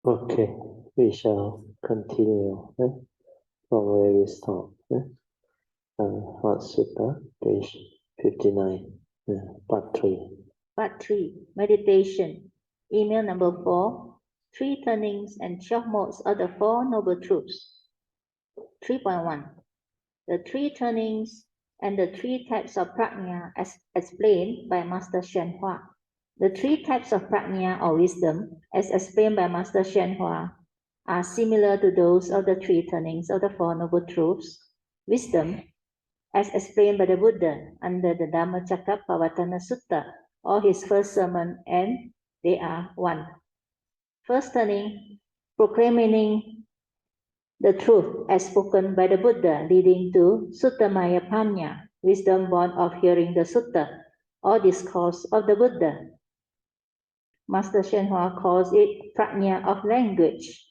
Okay, we shall continue from where we stop. Hot Sutra, page 59, part 3. Part 3, Meditation. Email number 4, 3 turnings and 12 modes of the Four Noble Truths. 3.1. The 3 turnings and the 3 types of prajna as explained by Master Shen Hua. The 3 types of prajna or wisdom, as explained by Master Shen Hua, are similar to those of the 3 turnings of the Four Noble Truths. Wisdom, as explained by the Buddha under the Dhammacakkappavattana Sutta, or his first sermon, and they are 1. First turning, proclaiming the truth as spoken by the Buddha, leading to Suttamaya Panya, wisdom born of hearing the Sutta, or discourse of the Buddha. Master Shen Hua calls it prajna of language.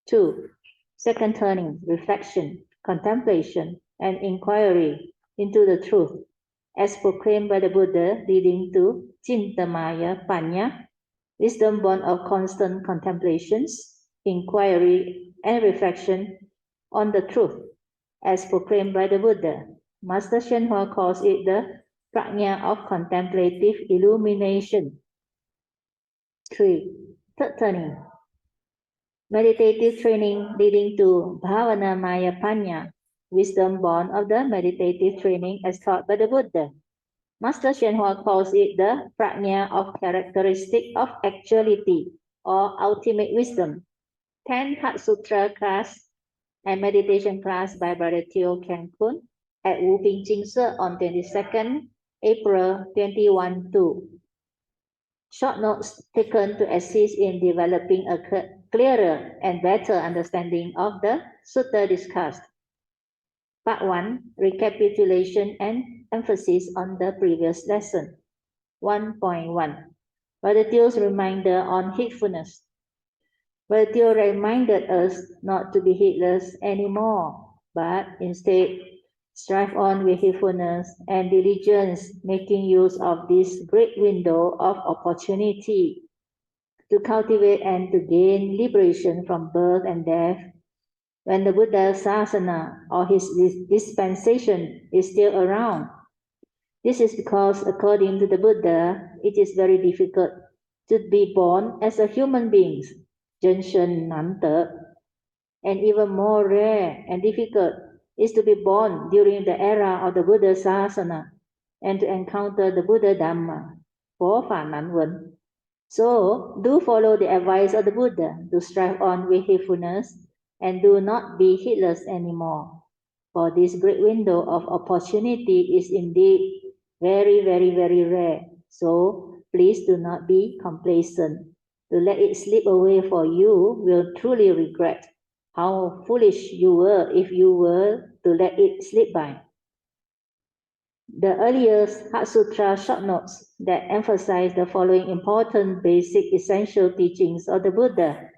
2. Second turning, reflection, contemplation, and inquiry into the truth, as proclaimed by the Buddha, leading to Cintamaya Panya, wisdom born of constant contemplations, inquiry, and reflection on the truth, as proclaimed by the Buddha. Master Shen Hua calls it the prajna of contemplative illumination. 3. Third turning, meditative training leading to Bhavanamaya Panya, wisdom born of the meditative training as taught by the Buddha. Master Shen Hua calls it the prajna of characteristic of actuality or ultimate wisdom. 10th Heart Sutra class and meditation class by Brother Theo Cancun at Wu Ping Jing Se on 22nd April 2012. Short notes taken to assist in developing a clearer and better understanding of the sutta discussed. Part 1, recapitulation and emphasis on the previous lesson. 1.1. Brother Theo's reminder on heedfulness. Brother Theo reminded us not to be heedless anymore, but instead strive on with heedfulness and diligence, making use of this great window of opportunity to cultivate and to gain liberation from birth and death when the Buddha's sasana or his dispensation is still around. This is because, according to the Buddha, it is very difficult to be born as a human being, Genshen Nante, and even more rare and difficult is to be born during the era of the Buddha sasana and to encounter the Buddha Dhamma, 佛法难闻. So, do follow the advice of the Buddha to strive on with heedfulness and do not be heedless anymore. For this great window of opportunity is indeed very, very, very rare. So, please do not be complacent. To let it slip away for you will truly regret how foolish you were if you were to let it slip by. The earliest Heart Sutra short notes that emphasize the following important basic essential teachings of the Buddha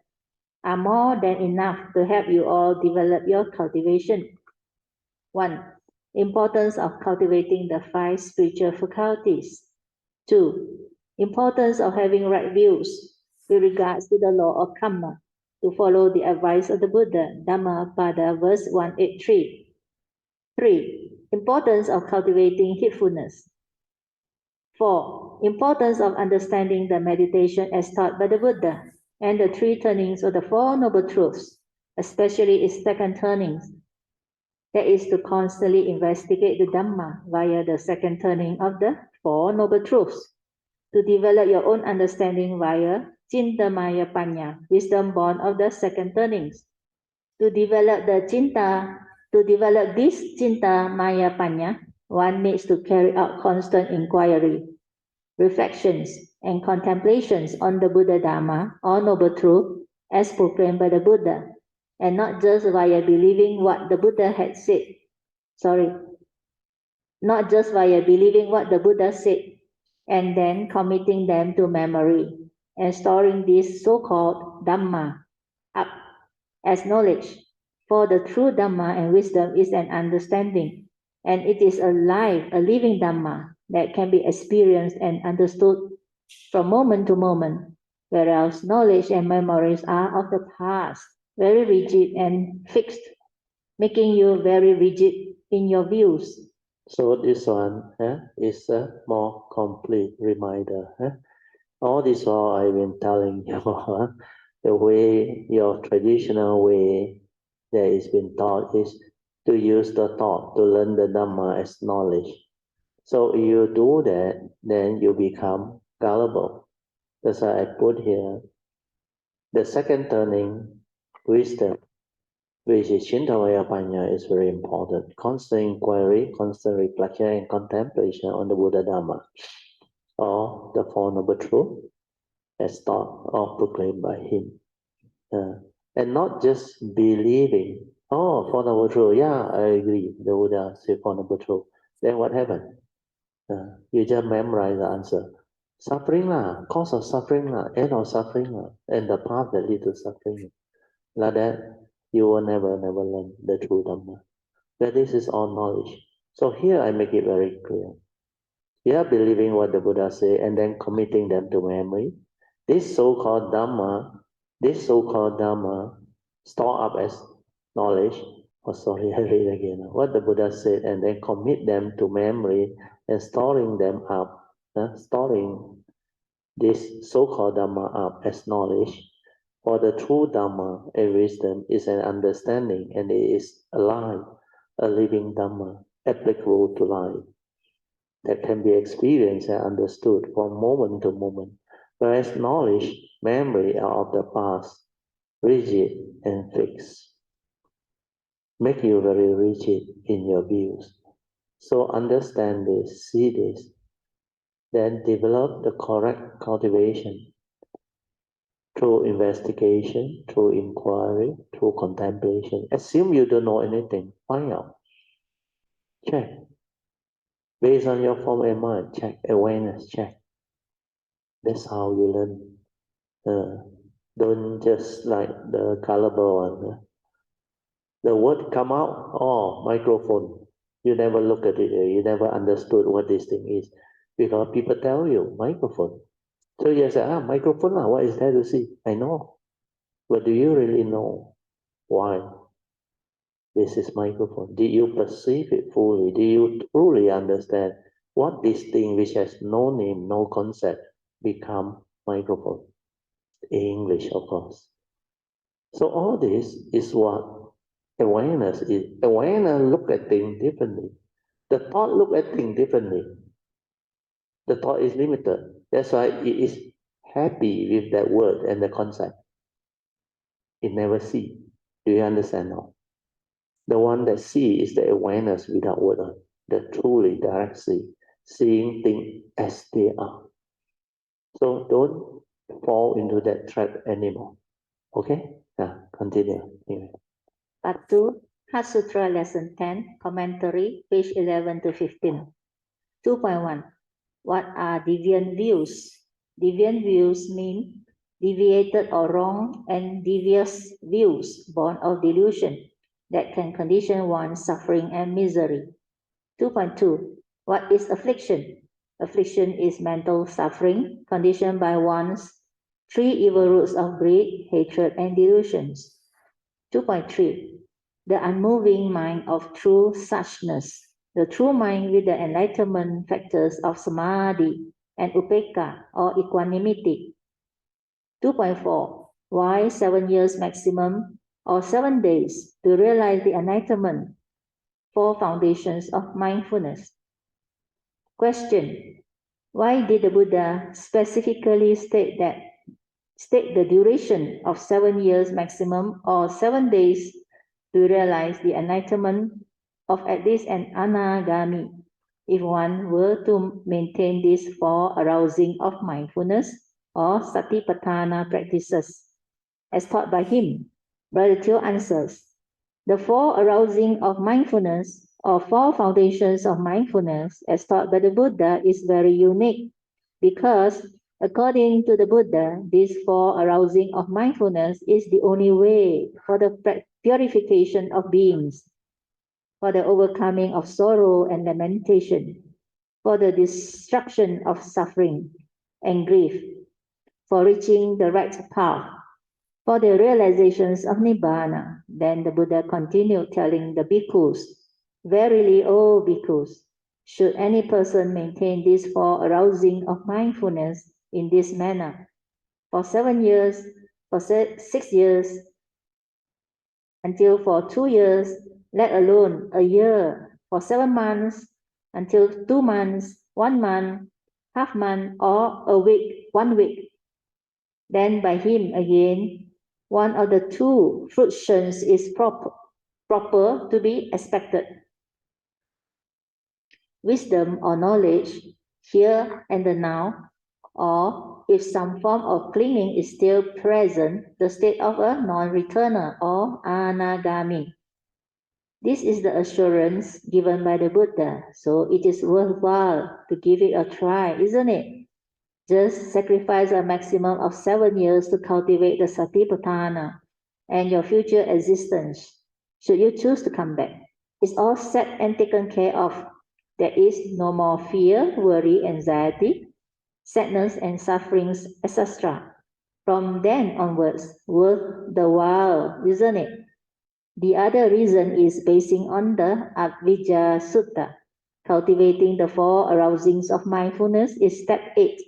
are more than enough to help you all develop your cultivation. 1. Importance of cultivating the 5 spiritual faculties. 2. Importance of having right views with regards to the law of karma, to follow the advice of the Buddha, Dhammapada, verse 183. 3. Importance of cultivating heedfulness. 4. Importance of understanding the meditation as taught by the Buddha and the 3 turnings of the Four Noble Truths, especially its second turnings. That is to constantly investigate the Dhamma via the second turning of the Four Noble Truths, to develop your own understanding via Cintamaya Panya, wisdom born of the second turnings. To develop this Cintamaya Panya, one needs to carry out constant inquiry, reflections, and contemplations on the Buddha Dhamma or Noble Truth as proclaimed by the Buddha, and not just via believing what the Buddha had said. Not just via believing what the Buddha said and then committing them to memory and storing this so-called Dhamma up as knowledge. For the true Dhamma and wisdom is an understanding, and it is a living Dhamma that can be experienced and understood from moment to moment, whereas knowledge and memories are of the past, very rigid and fixed, making you very rigid in your views. So this one is a more complete reminder. All this while I've been telling you the way, your traditional way that is been taught is to use the thought to learn the Dhamma as knowledge. So if you do that, then you become gullible. That's why I put here the second turning, wisdom, which is Chintavaya Panya, is very important. Constant inquiry, constant reflection and contemplation on the Buddha Dhamma, or the Four Noble Truths, as taught or proclaimed by him. And not just believing, oh, Four Noble Truths, yeah, I agree, the Buddha said Four Noble Truths. Then what happened? You just memorize the answer. Suffering lah, cause of suffering lah, end of suffering lah, and the path that leads to suffering. Like that, you will never learn the true Dhamma. That this is all knowledge. So here I make it very clear. You are believing what the Buddha said and then committing them to memory. This so-called Dhamma, store up as knowledge. Oh, sorry, I read again. What the Buddha said and then commit them to memory and storing them up, storing this so-called Dhamma up as knowledge. For the true Dhamma and wisdom is an understanding and it is alive, a living Dhamma, applicable to life, that can be experienced and understood from moment to moment, whereas knowledge, memory are of the past, rigid and fixed, make you very rigid in your views. So understand this, see this, then develop the correct cultivation through investigation, through inquiry, through contemplation. Assume you don't know anything, find out, check. Based on your form and mind, check. Awareness, check. That's how you learn. Don't just like the gullible one. The word come out, oh, microphone. You never look at it, you never understood what this thing is. Because people tell you, microphone. So you say, microphone, what is there to see? I know. But do you really know why this is microphone? Did you perceive it fully? Do you truly understand what this thing which has no name, no concept, become microphone? English, of course. So all this is what awareness is. Awareness look at things differently. The thought look at things differently. The thought is limited. That's why it is happy with that word and the concept. It never see. Do you understand now? The one that see is the awareness without word on. The truly direct see. Seeing things as they are. So don't fall into that trap anymore. Okay? Continue. Anyway. Part 2, Heart Sutra Lesson 10, Commentary, page 11 to 15. 2.1. What are deviant views? Deviant views mean deviated or wrong and devious views born of delusion that can condition one's suffering and misery. 2.2. What is affliction? Affliction is mental suffering conditioned by one's three evil roots of greed, hatred, and delusions. 2.3. The unmoving mind of true suchness, the true mind with the enlightenment factors of samadhi and upekkha or equanimity. 2.4. Why 7 years maximum or 7 days to realize the enlightenment? 4 foundations of mindfulness. Question. Why did the Buddha specifically state the duration of 7 years maximum or 7 days to realize the enlightenment of at least an anagami, if one were to maintain these 4 arousing of mindfulness or satipatthana practices, as taught by him? Brother Teo answers, the 4 arousing of mindfulness or 4 foundations of mindfulness, as taught by the Buddha, is very unique because, according to the Buddha, this 4 arousing of mindfulness is the only way for the purification of beings, for the overcoming of sorrow and lamentation, for the destruction of suffering and grief. for reaching the right path, for the realizations of Nibbana. Then the Buddha continued telling the bhikkhus, verily, O bhikkhus, should any person maintain this four arousing of mindfulness in this manner for 7 years, for 6 years, until for 2 years, let alone a year, for 7 months, until 2 months, 1 month, half month, or a week, 1 week, then by him again, one of the two fruitions is proper to be expected. Wisdom or knowledge, here and the now, or if some form of clinging is still present, the state of a non-returner or anagami. This is the assurance given by the Buddha, so it is worthwhile to give it a try, isn't it? Just sacrifice a maximum of 7 years to cultivate the Satipatthana and your future existence, should you choose to come back. It's all set and taken care of. There is no more fear, worry, anxiety, sadness and sufferings, etc. From then onwards, worth the while, isn't it? The other reason is basing on the Avijja Sutta. Cultivating the four arousings of mindfulness is step 8.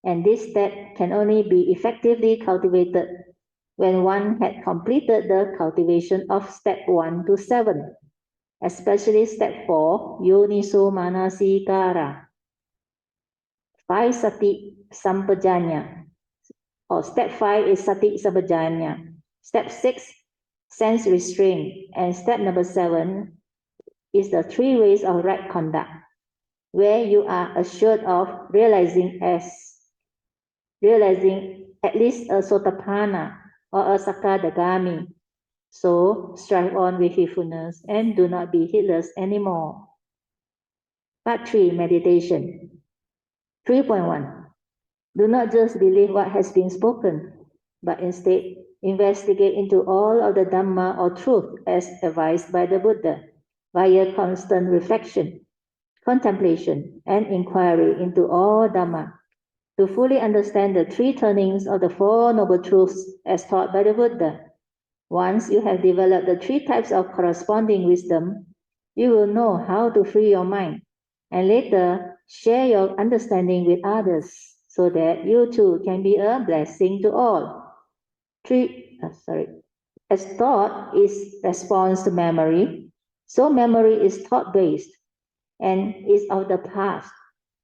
And this step can only be effectively cultivated when one had completed the cultivation of step 1 to 7, especially step 4, Yoniso Manasikara, 5 Sati Sampajanya, or step 5 is Sati Sampajanya, step 6, sense restraint, and step number 7 is the 3 ways of right conduct, where you are assured of realizing at least a Sotapanna or a Sakadagami. So strive on with heedfulness and do not be heedless anymore. Part 3, meditation. 3.1. Do not just believe what has been spoken, but instead investigate into all of the Dhamma or truth as advised by the Buddha via constant reflection, contemplation, and inquiry into all Dhamma. To fully understand the 3 turnings of the 4 noble truths as taught by the Buddha, once you have developed the 3 types of corresponding wisdom, you will know how to free your mind and later share your understanding with others so that you too can be a blessing to all. As thought is response to memory, so memory is thought-based and is of the past.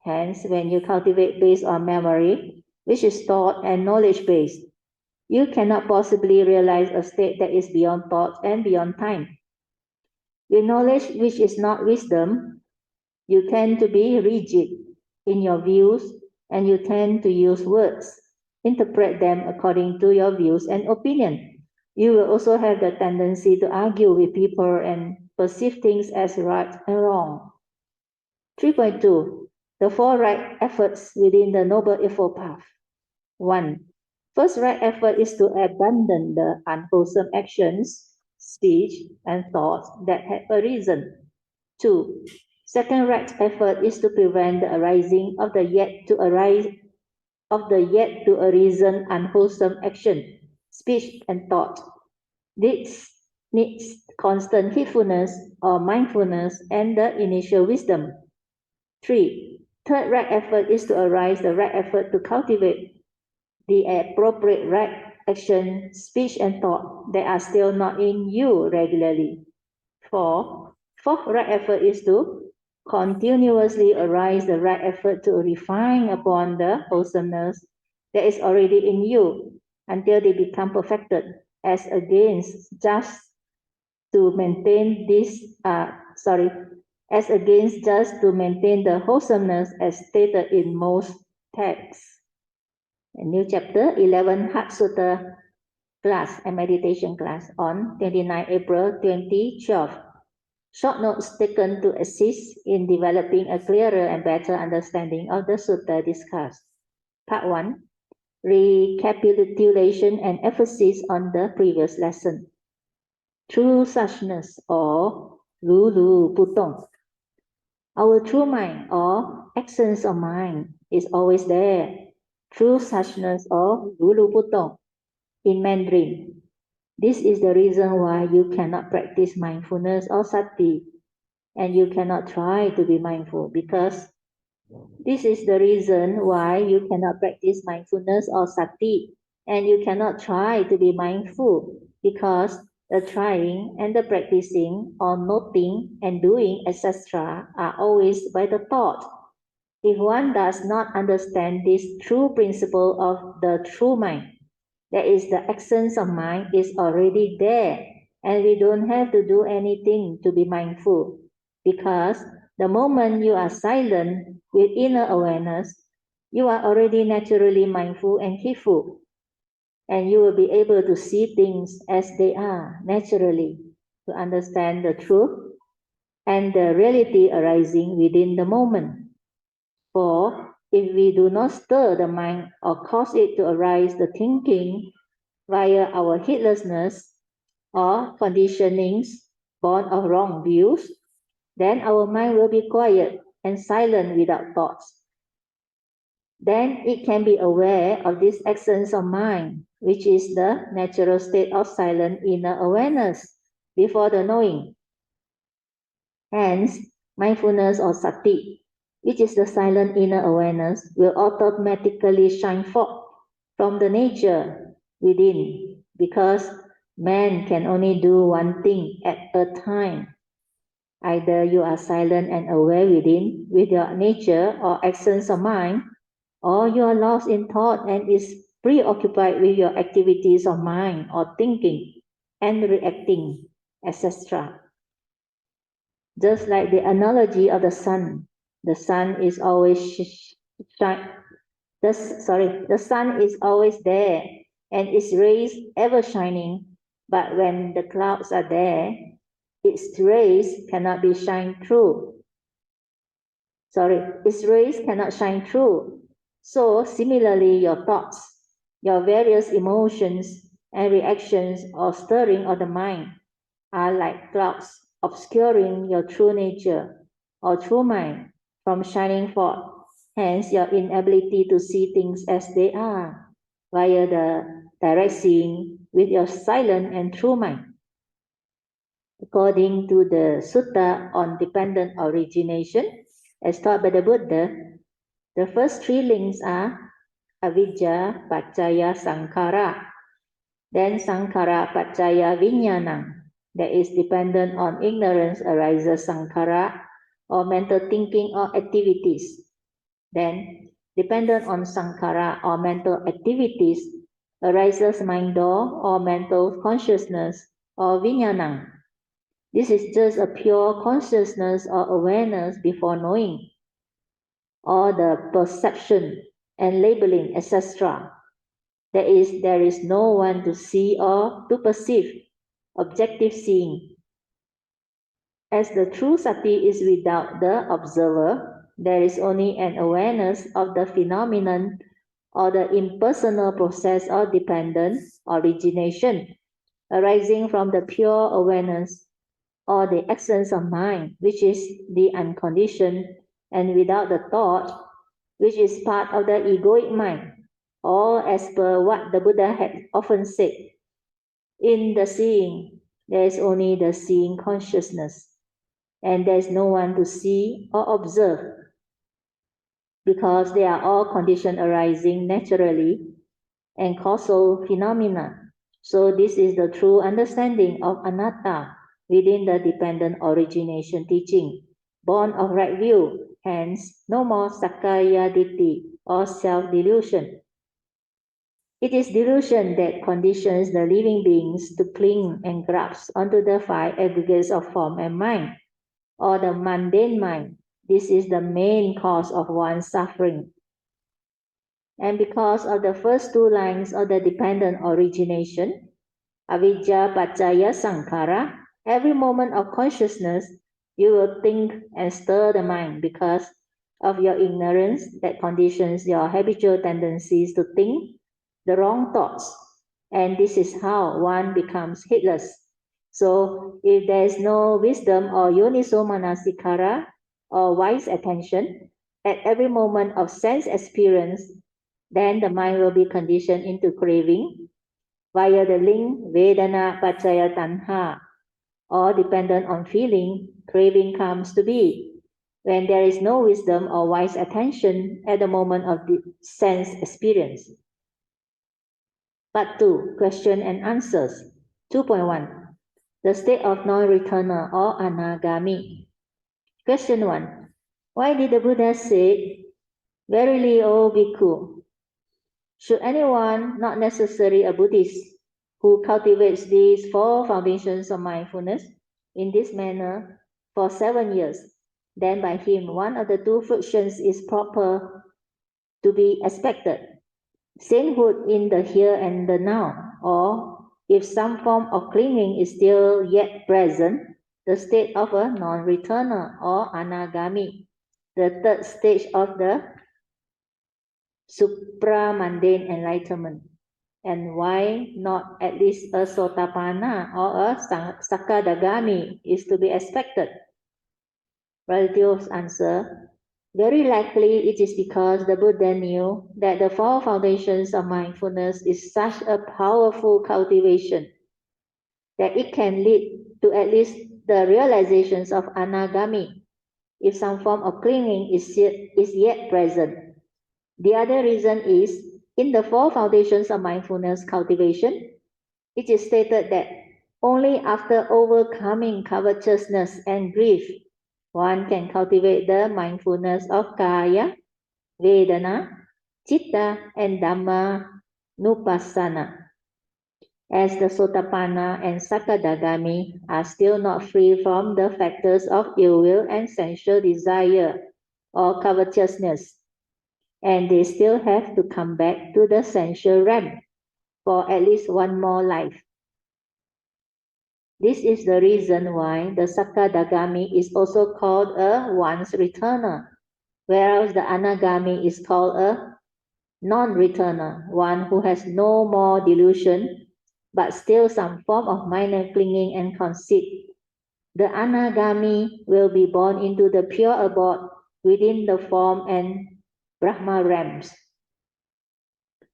Hence, when you cultivate based on memory, which is thought and knowledge-based, you cannot possibly realize a state that is beyond thought and beyond time. With knowledge which is not wisdom, you tend to be rigid in your views and you tend to use words, interpret them according to your views and opinion. You will also have the tendency to argue with people and perceive things as right and wrong. 3.2. The 4 right efforts within the Noble Eightfold Path. 1. First right effort is to abandon the unwholesome actions, speech, and thoughts that have arisen. 2. Second right effort is to prevent the arising of the yet to arisen unwholesome action, speech, and thought. This needs constant heedfulness or mindfulness and the initial wisdom. 3. Third right effort is to arise the right effort to cultivate the appropriate right action, speech, and thought that are still not in you regularly. 4. Fourth right effort is to continuously arise the right effort to refine upon the wholesomeness that is already in you until they become perfected, as against just to maintain the wholesomeness as stated in most texts. A new chapter 11 Heart Sutta class and meditation class on 29 April 2012. Short notes taken to assist in developing a clearer and better understanding of the sutta discussed. Part 1. Recapitulation and emphasis on the previous lesson. True suchness or Lulu Putong. Our true mind or essence of mind is always there. true suchness or Lulu Putong in Mandarin. This is the reason why you cannot practice mindfulness or sati, and you cannot try to be mindful, because this is the reason why you cannot practice mindfulness or sati, and you cannot try to be mindful, because the trying and the practicing or noting and doing, etc., are always by the thought. If one does not understand this true principle of the true mind, that is, the essence of mind is already there, and we don't have to do anything to be mindful, because the moment you are silent with inner awareness, you are already naturally mindful and heedful, and you will be able to see things as they are naturally, to understand the truth and the reality arising within the moment. For if we do not stir the mind or cause it to arise the thinking via our heedlessness or conditionings born of wrong views, then our mind will be quiet and silent without thoughts. Then it can be aware of this essence of mind, which is the natural state of silent inner awareness before the knowing. Hence, mindfulness or sati, which is the silent inner awareness, will automatically shine forth from the nature within, because man can only do one thing at a time. Either you are silent and aware within with your nature or essence of mind, or you are lost in thought and is preoccupied with your activities of mind or thinking and reacting, etc. Just like the analogy of the sun is always the sun is always there and its rays ever shining, but when the clouds are there, its rays cannot be shine through. Its rays cannot shine through. So similarly, your thoughts, your various emotions and reactions or stirring of the mind are like clouds obscuring your true nature or true mind from shining forth. Hence, your inability to see things as they are via the direct seeing with your silent and true mind. According to the Sutra on dependent origination, as taught by the Buddha, the first three links are avijja, paccaya, sankhara. Then sankhara, paccaya, vijnana, that is dependent on ignorance, arises sankhara, or mental thinking or activities. Then, dependent on sankhara or mental activities, arises mind or mental consciousness or vijnana. This is just a pure consciousness or awareness before knowing, or the perception and labeling, etc. There is no one to see or to perceive, objective seeing. As the true sati is without the observer, there is only an awareness of the phenomenon or the impersonal process or dependent origination arising from the pure awareness or the essence of mind, which is the unconditioned, and without the thought, which is part of the egoic mind, or as per what the Buddha had often said, in the seeing, there is only the seeing consciousness, and there is no one to see or observe, because they are all conditions arising naturally and causal phenomena. So this is the true understanding of anatta within the dependent origination teaching, born of right view, hence no more sakkaya ditthi or self-delusion. It is delusion that conditions the living beings to cling and grasp onto the five aggregates of form and mind, or the mundane mind. This is the main cause of one's suffering. And because of the first two lines of the dependent origination, avijja, paccaya, sankhara, every moment of consciousness, you will think and stir the mind because of your ignorance that conditions your habitual tendencies to think the wrong thoughts. And this is how one becomes heedless. So if there is no wisdom or yoniso manasikara or wise attention, at every moment of sense experience, then the mind will be conditioned into craving via the link Vedana Pachaya Tanha, or dependent on feeling, craving comes to be when there is no wisdom or wise attention at the moment of the sense experience. Part 2, question and answers. 2.1, the state of non-returner or anagami. Question 1, why did the Buddha say, verily, O bhikkhu, should anyone, not necessarily a Buddhist, who cultivates these 4 foundations of mindfulness in this manner for 7 years, then by him one of the 2 fruitions is proper to be expected, sainthood in the here and the now, or if some form of clinging is still yet present, the state of a non-returner or anagami, the 3rd stage of the supramundane enlightenment. And why not at least a sotapanna or a sakadagami is to be expected? Relatives answer, very likely it is because the Buddha knew that the 4 foundations of mindfulness is such a powerful cultivation that it can lead to at least the realizations of anagami if some form of clinging is yet present. The other reason is, in the 4 foundations of mindfulness cultivation, it is stated that only after overcoming covetousness and grief, one can cultivate the mindfulness of Kaya, Vedana, Chitta, and Dhamma Nupassana. As the Sotapanna and Sakadagami are still not free from the factors of ill will and sensual desire or covetousness, and they still have to come back to the sensual realm for at least one more life. This is the reason why the Sakadagami is also called a once returner, whereas the Anagami is called a non-returner, one who has no more delusion, but still some form of minor clinging and conceit. The Anagami will be born into the pure abode within the form and Brahma realms.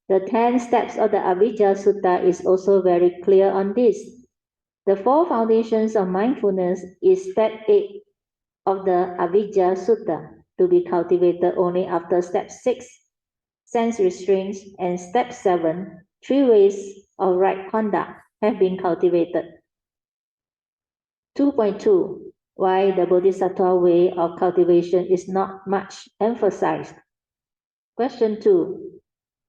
The 10 steps of the Avijja Sutta is also very clear on this. The 4 foundations of mindfulness is step 8 of the Avijja Sutta, to be cultivated only after step 6, sense restraints, and step 7, 3 ways of right conduct, have been cultivated. 2.2, why the Bodhisattva way of cultivation is not much emphasized. Question 2,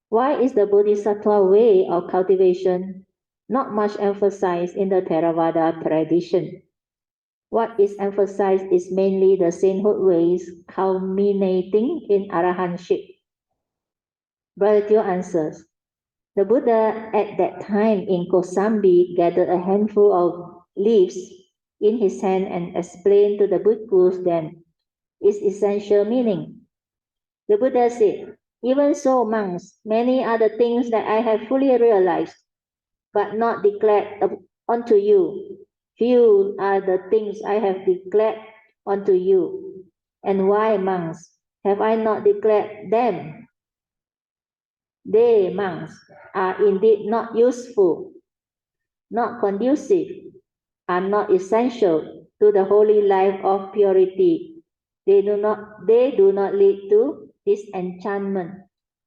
why is the Bodhisattva way of cultivation not much emphasized in the Theravada tradition? What is emphasized is mainly the sainthood ways culminating in arahantship. Brother Teo answers, the Buddha at that time in Kosambi gathered a handful of leaves in his hand and explained to the bhikkhus then its essential meaning. The Buddha said, even so, monks, many are the things that I have fully realized, but not declared unto you. Few are the things I have declared unto you. And why, monks, have I not declared them? They, monks, are indeed not useful, not conducive, are not essential to the holy life of purity. They do not lead to disenchantment,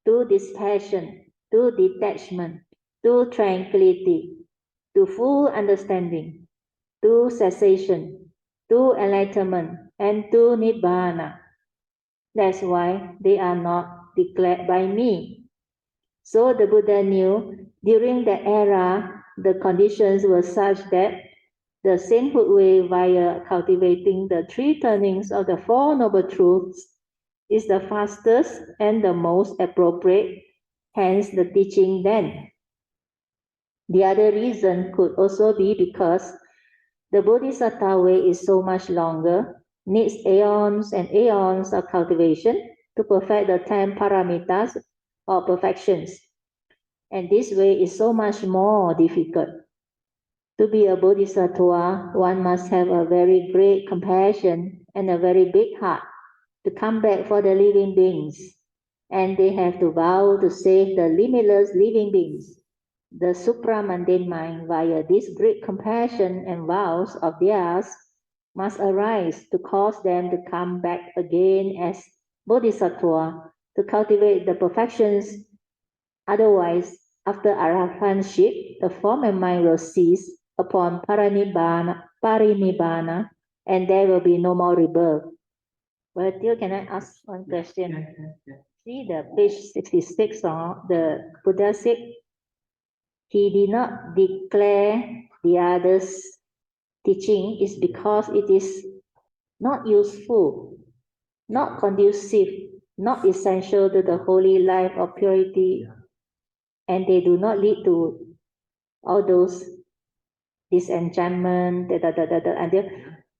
to dispassion, to detachment, to tranquility, to full understanding, to cessation, to enlightenment, and to nibbana. That's why they are not declared by me. So the Buddha knew during that era the conditions were such that the sainthood way via cultivating the 3 turnings of the 4 Noble Truths is the fastest and the most appropriate, hence the teaching then. The other reason could also be because the Bodhisattva way is so much longer, needs aeons and aeons of cultivation to perfect the 10 paramitas or perfections. And this way is so much more difficult. To be a Bodhisattva, one must have a very great compassion and a very big heart to come back for the living beings. and they have to vow to save the limitless living beings. The supramundane mind, via this great compassion and vows of theirs, must arise to cause them to come back again as bodhisattva to cultivate the perfections. Otherwise, after arahantship, the form and mind will cease upon parinibbana, and there will be no more rebirth. Well, still, can I ask one question? See the page 66 on the Buddha said, he did not declare the others' teaching is because it is not useful, not conducive, not essential to the holy life of purity, and they do not lead to all those disenchantment, and they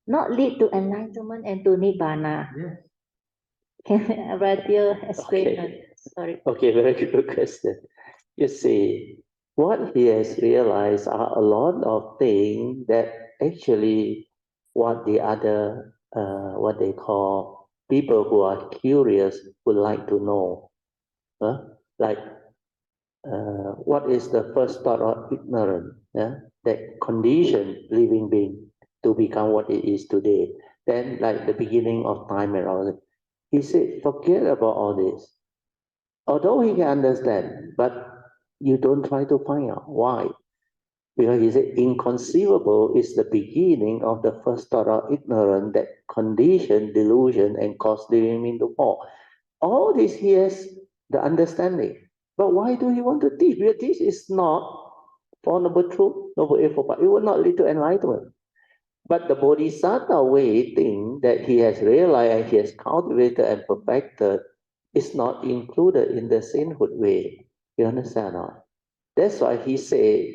not lead to enlightenment and to nibbana. Can Radhya explain? Okay. Sorry. Okay, very good question. You see, what he has realized are a lot of things that actually what the other, what they call people who are curious would like to know. Like, what is the first thought of ignorance? That condition living being to become what it is today. Then, like the beginning of time and all that. He said, forget about all this. Although he can understand, but you don't try to find out why. Because he said, inconceivable is the beginning of the first thought of ignorance that condition, delusion, and cause living into fall. All this he has the understanding. But why do he want to teach? Because this is not for noble truth, noble effort, but it will not lead to enlightenment. But the Bodhisattva way thing that he has realized and he has cultivated and perfected is not included in the sainthood way. You understand? That's why he said,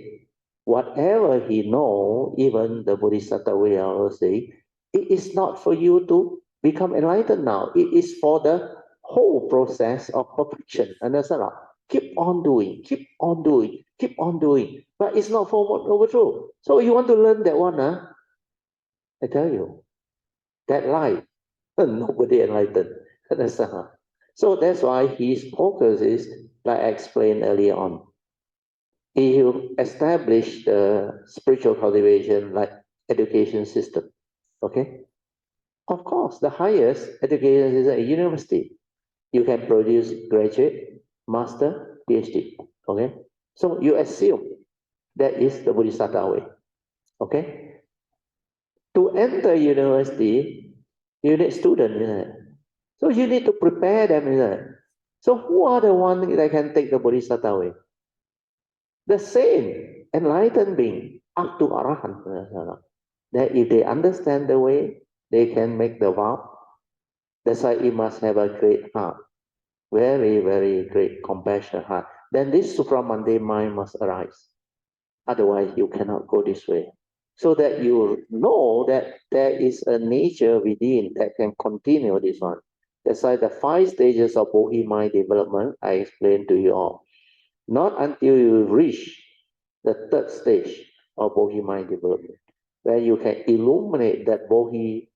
whatever he know, even the Bodhisattva way I will say, it is not for you to become enlightened now. It is for the whole process of perfection. Understand? Keep on doing, keep on doing, keep on doing. But it's not for noble truth. So you want to learn that one, I tell you, that life, nobody enlightened. Understand? So that's why his focus is, like I explained earlier on, he will establish the spiritual cultivation like education system. Okay? Of course, the highest education is a university. You can produce graduate, master, PhD. Okay? So you assume that is the Bodhisattva way. Okay? To enter university, you need students, isn't it? So you need to prepare them, isn't it? So who are the ones that can take the Bodhisattva way? The same enlightened being up to Arahant. That if they understand the way, they can make the vow. That's why you must have a great heart. Very, very great compassion heart. Then this supramundane mind must arise. Otherwise, you cannot go this way. So that you know that there is a nature within that can continue this one. That's why the 5 stages of Bodhi mind development I explained to you all. Not until you reach the 3rd stage of Bodhi mind development, where you can illuminate that Bodhi,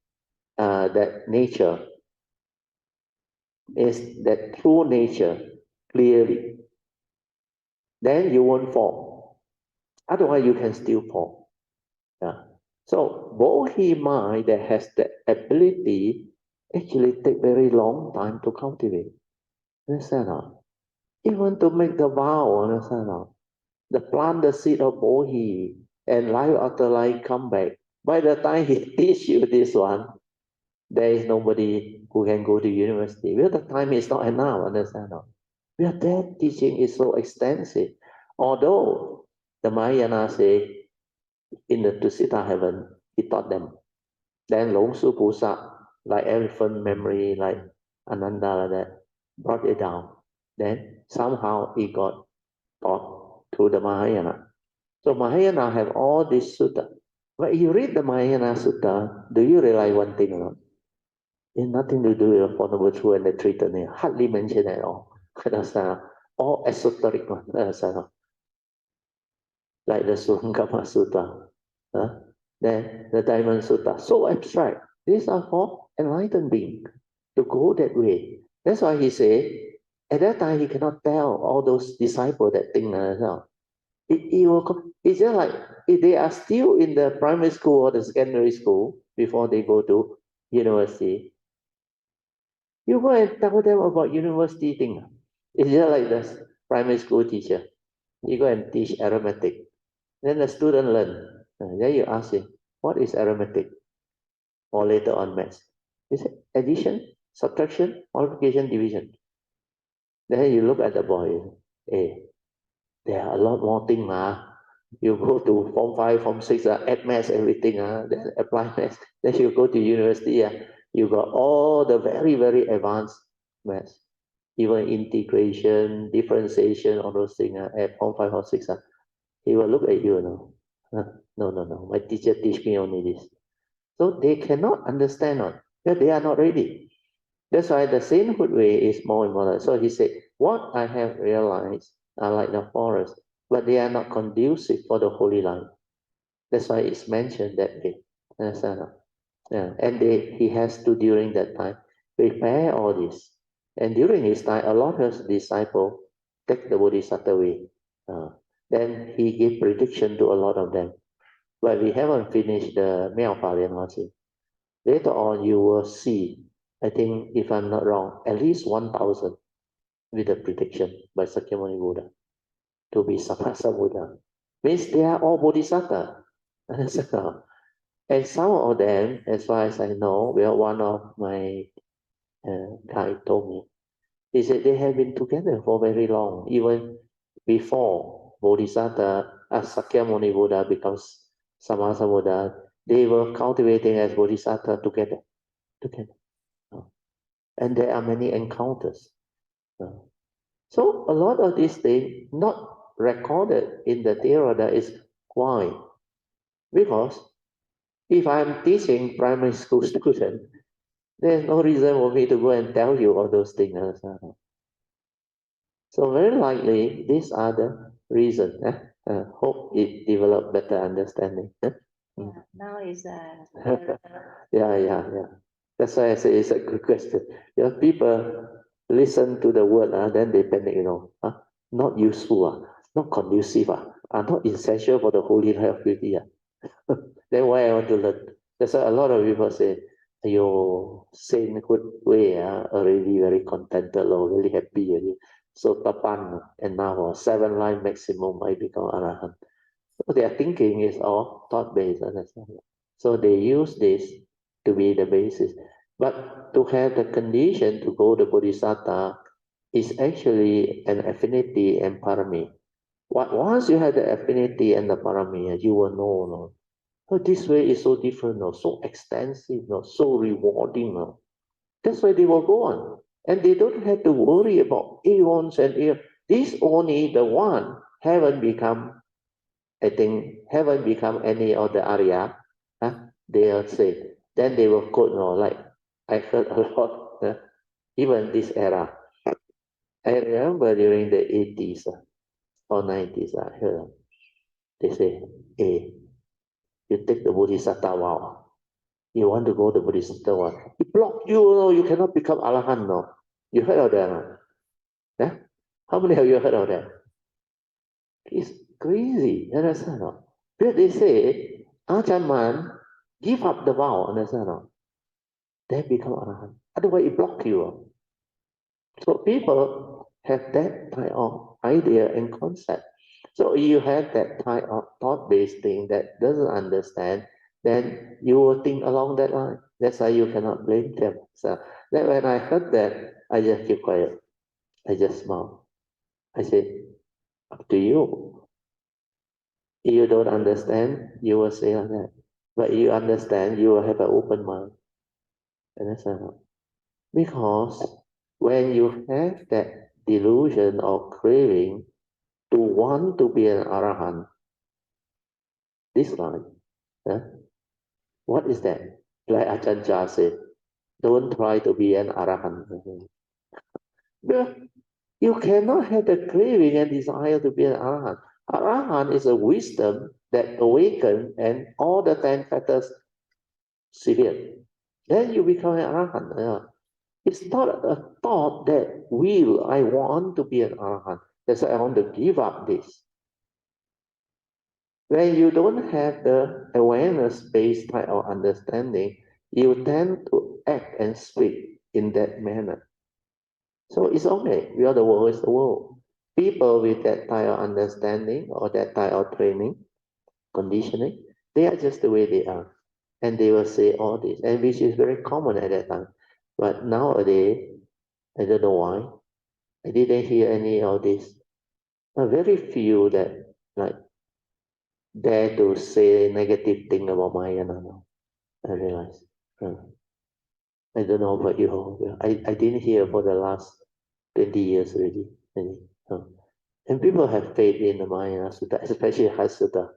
that nature, is that true nature clearly. Then you won't fall. Otherwise, you can still fall. Yeah. So Bodhi mind that has the ability actually take very long time to cultivate. Understand? Even to make the vow, understand? The plant the seed of Bodhi and life after life come back. By the time he teach you this one, there is nobody who can go to university. Well, the time is not enough, understand? Well, that teaching is so extensive. Although the Mahayana say in the Tusita heaven, he taught them. Then Long Su Pusa, like elephant memory, like Ananda, like that, brought it down. Then somehow it got taught to the Mahayana. So Mahayana have all these sutta. But you read the Mahayana Sutta, do you realize one thing or not? It's nothing to do with the Four Noble Truths and the Tritanya. Hardly mentioned at all. Understand? All esoteric one. Understand? Like the Sungama Sutta. Then the Diamond Sutta. So abstract. These are for enlightened beings to go that way. That's why he say, At that time, he cannot tell all those disciples that thing. It's just like if they are still in the primary school or the secondary school before they go to university. You go and tell them about university thing. It's just like the primary school teacher. You go and teach arithmetic. Then the student learn. Then you ask him, what is arithmetic? Or later on maths. Is it addition, subtraction, multiplication, division? Then you look at the boy. Hey, there are a lot more things. You go to Form 5, Form 6, add maths, everything, then apply maths. Then you go to university, you got all the very, very advanced maths. Even integration, differentiation, all those things at Form 5 or 6. He will look at you, no. No. My teacher teach me only this. So they cannot understand that they are not ready. That's why the sainthood way is more important. So he said, what I have realized are like the forest, but they are not conducive for the holy life. That's why it's mentioned that way. Understand? Yeah. And he has to, during that time, prepare all this. And during his time, a lot of disciples take the Bodhisattva way. Then he gave prediction to a lot of them. But we haven't finished the Miao Later on, you will see, I think, if I'm not wrong, at least 1,000 with a prediction by Sakyamuni Buddha to be Samasa Buddha. Means they are all Bodhisattva. And some of them, as far as I know, well, one of my guide told me, he said they have been together for very long, even before Bodhisattva, as Sakyamuni Buddha becomes Samasa Buddha, they were cultivating as Bodhisattva together. And there are many encounters. So a lot of these things not recorded in the Theravada is why? Because if I'm teaching primary school students, there's no reason for me to go and tell you all those things. So very likely these are the reasons. Hope it develop better understanding. Yeah, now is Yeah. That's why I say it's a good question. People listen to the word, then they panic, not useful, not conducive, not essential for the holy life really. Then why I want to learn? That's why a lot of people say, your sainthood way already very contented, really happy already. So tapan, and now 7 line maximum, I become arahant. So their thinking is all thought-based. So they use this to be the basis. But to have the condition to go to Bodhisattva is actually an affinity and parami. Once you have the affinity and the parami, you will know, oh, this way is so different, so extensive, so rewarding. That's why they will go on. And they don't have to worry about eons and eons. This only the one haven't become, I think, haven't become any of the Arya. They'll say, then they will quote, like I heard a lot, even this era. I remember during the 80s or 90s, I heard they say, hey, you take the Bodhisattva vow. You want to go to Bodhisattva vow. It block you, you cannot become Arahant, no. You heard of that, no? Yeah? How many of you heard of that? It's crazy, you understand, no? But they say, Achaman, give up the vow, understand, no? Then become Arahant. Otherwise, it block you. So people have that type of idea and concept. So you have that type of thought-based thing that doesn't understand, then you will think along that line. That's why you cannot blame them. So then when I heard that, I just keep quiet. I just smile. I said, up to you. If you don't understand, you will say like that. But you understand, you will have an open mind. Understand? Because when you have that delusion or craving to want to be an arahant, this line, what is that? Like Ajahn Chah said, don't try to be an arahant. You cannot have the craving and desire to be an arahant. Arahant is a wisdom that awakens and all the 10 factors severe. Then you become an arahant. It's not a thought that I want to be an arahant. That's why I want to give up this. When you don't have the awareness-based type of understanding, you tend to act and speak in that manner. So it's okay. The world is the world. People with that type of understanding or that type of training, conditioning, they are just the way they are. And they will say all this, and which is very common at that time. But nowadays, I don't know why, I didn't hear any of this. Very few that like dare to say negative thing about Mahayana now. I realize. I don't know about you. I didn't hear for the last 20 years already. And people have faith in the Mahayana Sutta, especially Hatha.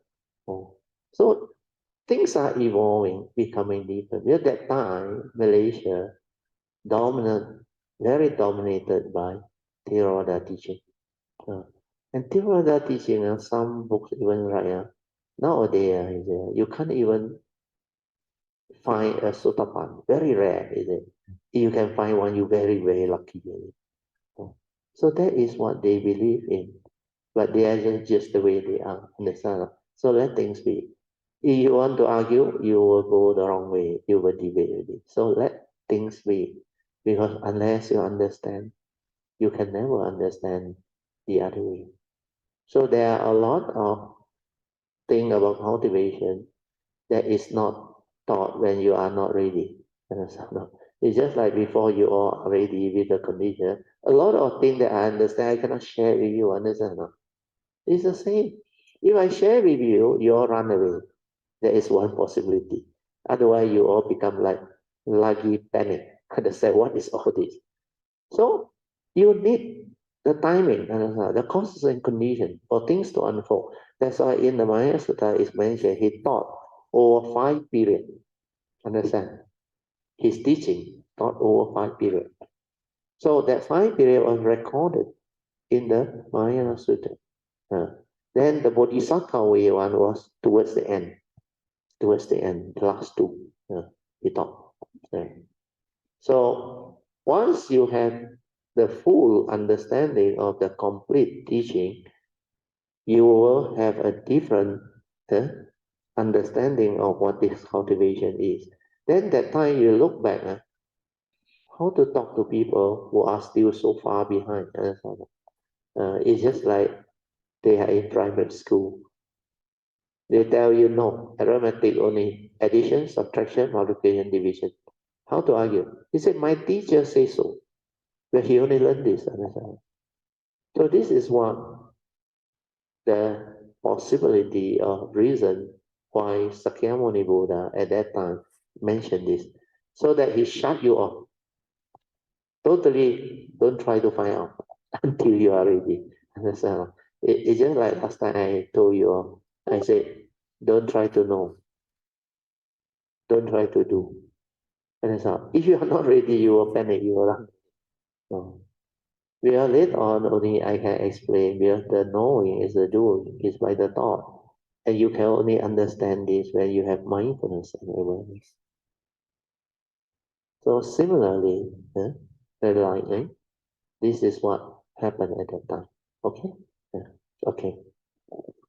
Oh. So things are evolving, becoming different. At that time, Malaysia very dominated by Theravada teaching. And Theravada teaching, some books even write, nowadays you can't even find a sotapan. Very rare, is it? You can find one, you're very, very lucky. So that is what they believe in. But they are just the way they are. Understand? So let things be. If you want to argue, you will go the wrong way. You will debate with it. So let things be. Because unless you understand, you can never understand the other way. So there are a lot of things about cultivation that is not taught when you are not ready. It's just like before you are ready with the condition. A lot of things that I understand, I cannot share with you. Understand? It's the same. If I share with you, you all run away. There is one possibility. Otherwise, you all become like laggy panic. Understand what is all this? So you need the timing, the causes and condition for things to unfold. That's why in the Maya Sutta is mentioned he taught over 5 periods. Understand? His teaching taught over 5 periods. So that 5 period was recorded in the Maya Sutta. Then the Bodhisattva way one was towards the end, the last two. He taught. So once you have the full understanding of the complete teaching, you will have a different understanding of what this cultivation is. Then that time you look back, how to talk to people who are still so far behind. It's just like they are in private school. They tell you no, arithmetic only, addition, subtraction, multiplication, division. How to argue? He said, my teacher says so. But he only learned this. So this is what the possibility of reason why Sakyamuni Buddha at that time mentioned this. So that he shut you off. Totally don't try to find out until you are ready. Understand? It's just like last time I told you, I said, don't try to know. Don't try to do. Understand? If you are not ready, you will panic, you will run. No. Well, later on, only I can explain because the knowing is the doing, is by the thought. And you can only understand this when you have mindfulness and awareness. So similarly, the lightning, this is what happened at that time. Okay? Okay.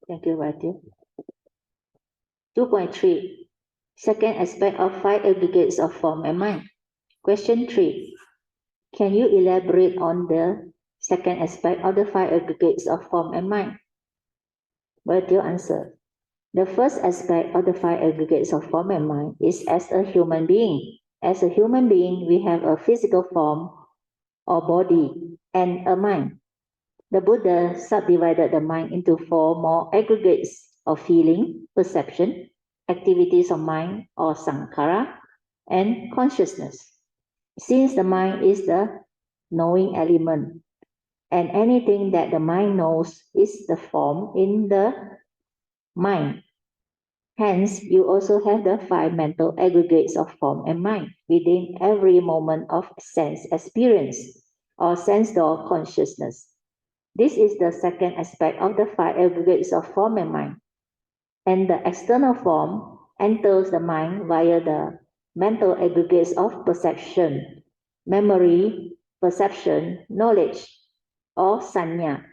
Thank you, Vaidya. 2.3. Second aspect of 5 aggregates of form and mind. Question 3. Can you elaborate on the second aspect of the 5 aggregates of form and mind? Vaidya answer. The first aspect of the 5 aggregates of form and mind is as a human being. As a human being, we have a physical form or body and a mind. The Buddha subdivided the mind into 4 more aggregates of feeling, perception, activities of mind or sankhara, and consciousness. Since the mind is the knowing element, and anything that the mind knows is the form in the mind. Hence, you also have the 5 mental aggregates of form and mind within every moment of sense experience or sense door consciousness. This is the second aspect of the 5 aggregates of form and mind. And the external form enters the mind via the mental aggregates of perception, memory, perception, knowledge, or sanya.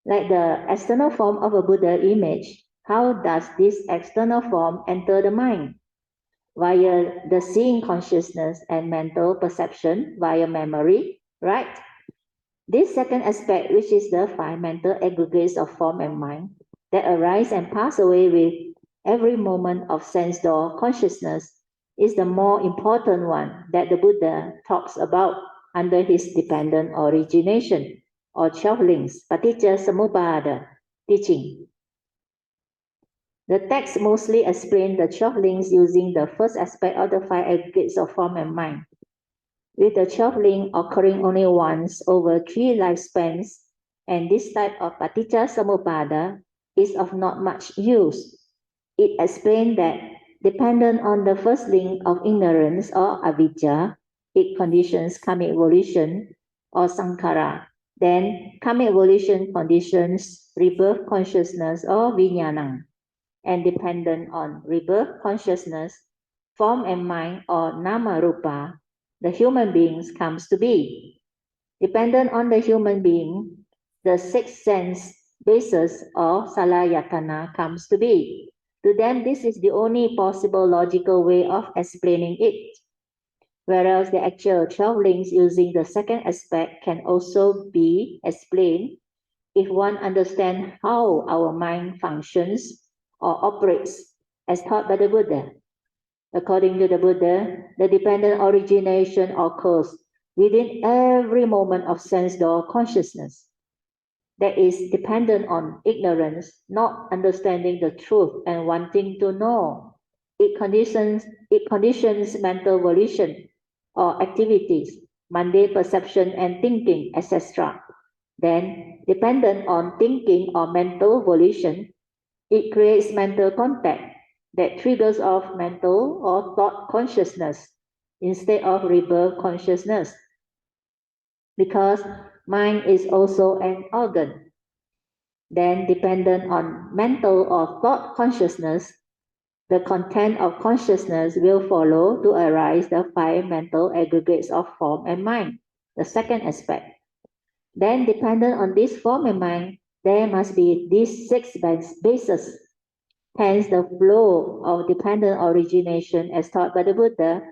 Like the external form of a Buddha image, how does this external form enter the mind? Via the seeing consciousness and mental perception via memory, right? This second aspect, which is the five mental aggregates of form and mind that arise and pass away with every moment of sense door consciousness, is the more important one that the Buddha talks about under his dependent origination or 12 links, Paticca Samuppada teaching. The text mostly explains the 12 links using the first aspect of the five aggregates of form and mind, with the 12 link occurring only once over 3 lifespans, and this type of Paticca Samuppada is of not much use. It explains that dependent on the first link of ignorance or avijja, it conditions karmic volition or sankhara. Then karmic volition conditions rebirth consciousness or vijnana, and dependent on rebirth consciousness, form and mind or nama rupa, the human beings comes to be. Dependent on the human being, the sixth sense basis or salayatana comes to be. To them, this is the only possible logical way of explaining it. Whereas the actual 12 links using the second aspect can also be explained if one understands how our mind functions or operates as taught by the Buddha. According to the Buddha, the dependent origination occurs within every moment of sense door consciousness that is dependent on ignorance, not understanding the truth and wanting to know. It conditions mental volition or activities, mundane perception and thinking, etc. Then, dependent on thinking or mental volition, it creates mental contact that triggers off mental or thought consciousness instead of rebirth consciousness. Because mind is also an organ. Then, dependent on mental or thought consciousness, the content of consciousness will follow to arise the five mental aggregates of form and mind, the second aspect. Then, dependent on this form and mind, there must be these six bases. Hence, the flow of dependent origination as taught by the Buddha.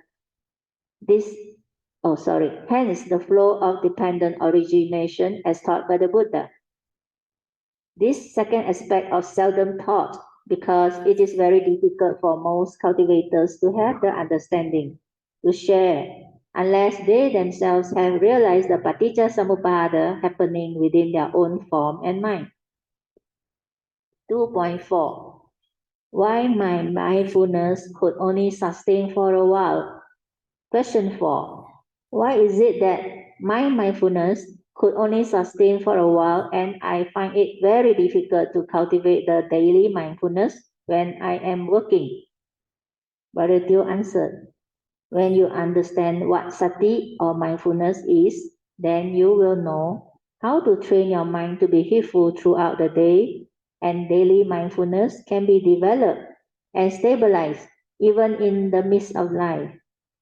Hence, the flow of dependent origination as taught by the Buddha. This second aspect is seldom taught because it is very difficult for most cultivators to have the understanding, to share, unless they themselves have realized the Paticca Samuppada happening within their own form and mind. 2.4. Why my mindfulness could only sustain for a while? Question 4. Why is it that my mindfulness could only sustain for a while and I find it very difficult to cultivate the daily mindfulness when I am working? Brother Teo answered, when you understand what sati or mindfulness is, then you will know how to train your mind to be heedful throughout the day, and daily mindfulness can be developed and stabilized even in the midst of life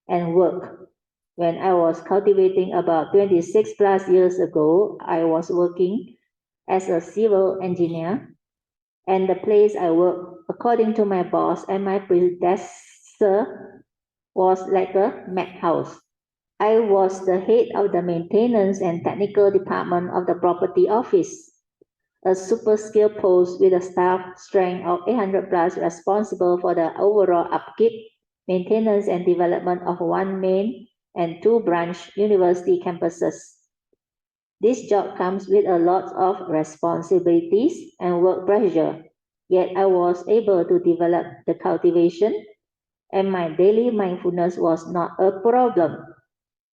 and work. When I was cultivating about 26 plus years ago, I was working as a civil engineer, and the place I worked, according to my boss and my predecessor, was like a madhouse. I was the head of the maintenance and technical department of the property office, a super skilled post with a staff strength of 800 plus responsible for the overall upkeep, maintenance and development of one main and two branch university campuses. This job comes with a lot of responsibilities and work pressure, yet I was able to develop the cultivation and my daily mindfulness was not a problem.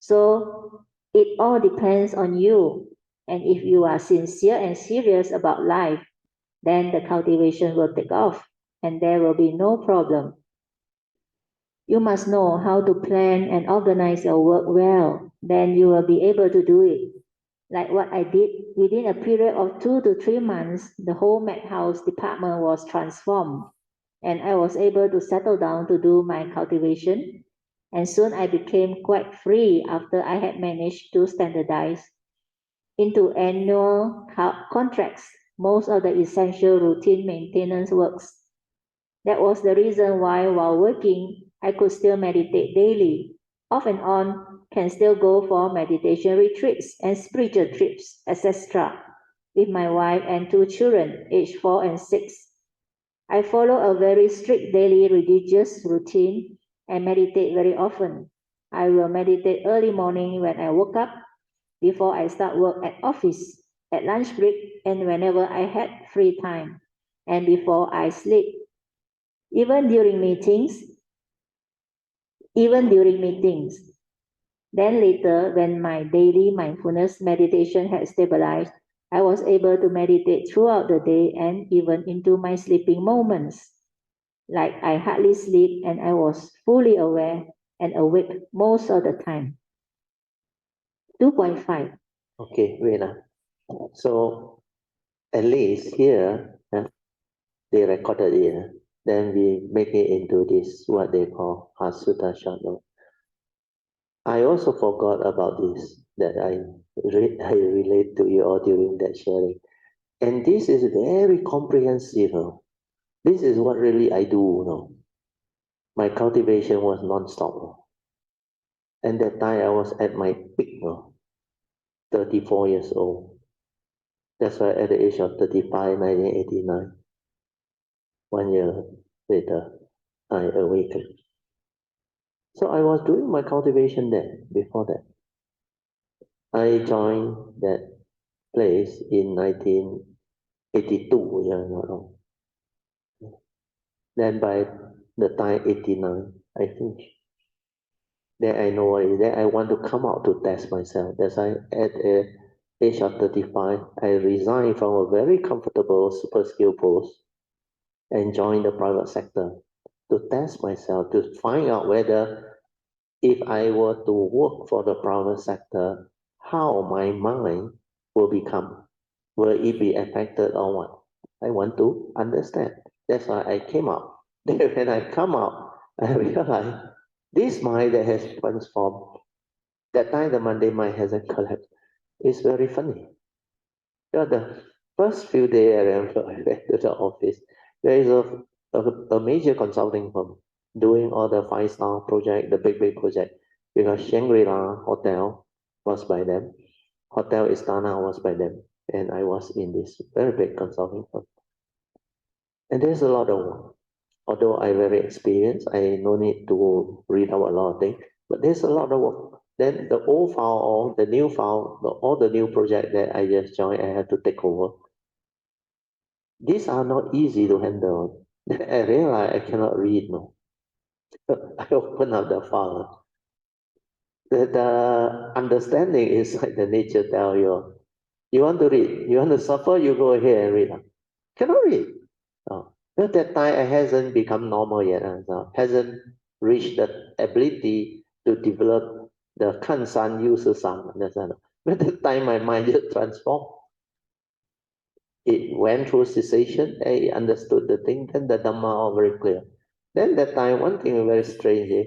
So it all depends on you. And if you are sincere and serious about life, then the cultivation will take off and there will be no problem. You must know how to plan and organize your work well. Then you will be able to do it. Like what I did, within a period of 2 to 3 months, the whole madhouse department was transformed. And I was able to settle down to do my cultivation. and soon I became quite free after I had managed to standardize into annual contracts most of the essential routine maintenance works. That was the reason why, while working, I could still meditate daily, off and on, can still go for meditation retreats and spiritual trips, etc., with my wife and 2 children, aged 4 and 6. I follow a very strict daily religious routine and meditate very often. I will meditate early morning when I woke up, before I start work at office, at lunch break, and whenever I had free time, and before I sleep. Even during meetings. Then later, when my daily mindfulness meditation had stabilized, I was able to meditate throughout the day and even into my sleeping moments. Like I hardly sleep and I was fully aware and awake most of the time. 2.5. Okay, wait. So at least here, they recorded it. Then we make it into this, what they call a Sutra short note. I also forgot about this, that I relate to you all during that sharing. And this is very comprehensive. This is what really I do. My cultivation was non-stop. And that time I was at my peak, 34 years old. That's why at the age of 35, 1989, 1 year later, I awakened. So I was doing my cultivation there before that. I joined that place in 1982, yeah, not wrong. Then by the time 89, I finished. Then I know what it is. Then I want to come out to test myself. That's why at the age of 35, I resigned from a very comfortable super skill post and joined the private sector to test myself, to find out whether if I were to work for the private sector, how my mind will become. Will it be affected or what? I want to understand. That's why I came out. Then when I come out, I realized this mind that has transformed, that time the Monday mind hasn't collapsed. It's very funny. The first few days I remember I went to the office. There is a major consulting firm doing all the 5-star project, the big project. Because Shangri-La Hotel was by them. Hotel Istana was by them. And I was in this very big consulting firm. And there's a lot of work. Although I'm very experienced, I no need to read out a lot of things. But there's a lot of work. Then the old file or the new file, all the new project that I just joined, I have to take over. These are not easy to handle. Then I realize I cannot read. No, I open up the file. The understanding is like the nature tell you. You want to read, you want to suffer, you go ahead and read. Cannot read. At that time, I hasn't become normal yet. Hasn't reached the ability to develop the 看山又是山. Understand? At that time, my mind just transformed. It went through cessation. I understood the thing. Then the Dhamma all very clear. Then that time, one thing very strange.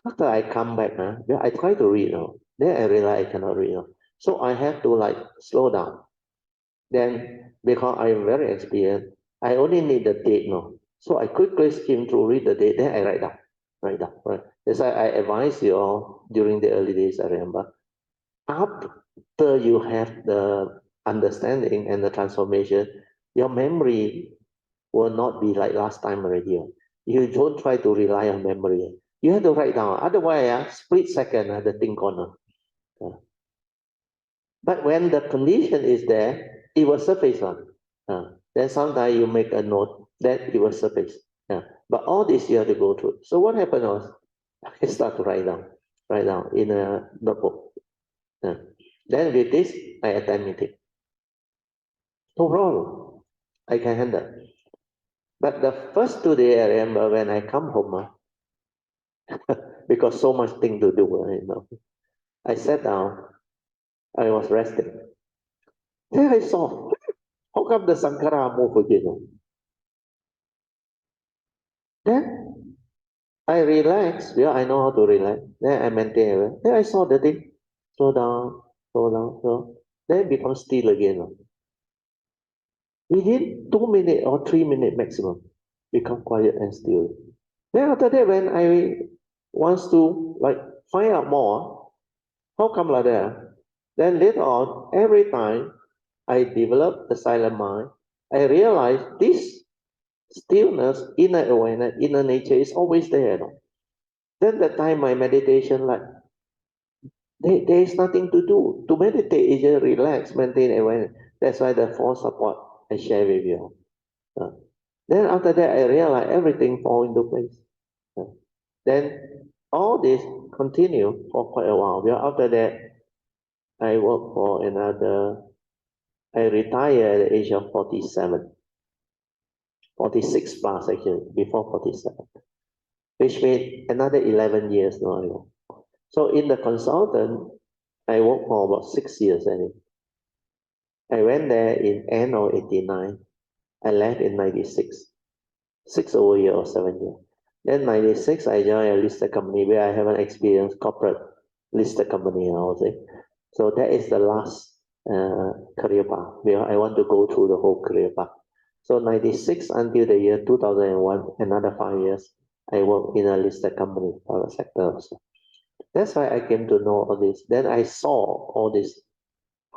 After I come back, I try to read. Then I realize I cannot read. So I have to like slow down. Then because I am very experienced, I only need the date. So I quickly skim through, read the date. Then I write down. Right. That's why I advise you all during the early days. I remember after you have the understanding and the transformation, your memory will not be like last time already. You don't try to rely on memory. You have to write down. Otherwise, split second, the thing gone. But when the condition is there, it will surface on. Then sometimes you make a note, that it will surface. But all this you have to go through. So what happened was, I start to write down in a notebook. Then with this, I attend meeting. No problem. I can handle. But the first 2 days, I remember when I come home, because so much thing to do, I sat down, I was resting. Then I saw, how come the Sankara move again? Then I relax, well, I know how to relax. Then I maintain it. Then I saw the thing slow down, slow down, slow. Then it becomes still again. Within 2 minutes or 3 minutes maximum, become quiet and still. Then after that, when I wants to like find out more, how come like that? Then later on, every time I develop the silent mind, I realize this stillness, inner awareness, inner nature is always there. Then the time my meditation, like there is nothing to do. To meditate is just relax, maintain awareness. That's why the four support I share with you. Uh, then after that, I realize everything fall into place. Uh, then all this continue for quite a while. Well, after that, I work for another. I retire at the age of 47, 46 plus actually, before 47, which means another 11 years now. So in the consultant, I worked for about 6 years anyway. I went there in end of 89. I left in 96. 6 over year or 7 years. Then 96, I joined a listed company where I haven't experienced corporate listed company, I would say. So that is the last career path where I want to go through the whole career path. So 96 until the year 2001, another 5 years, I worked in a listed company, private sector also. That's why I came to know all this. Then I saw all this,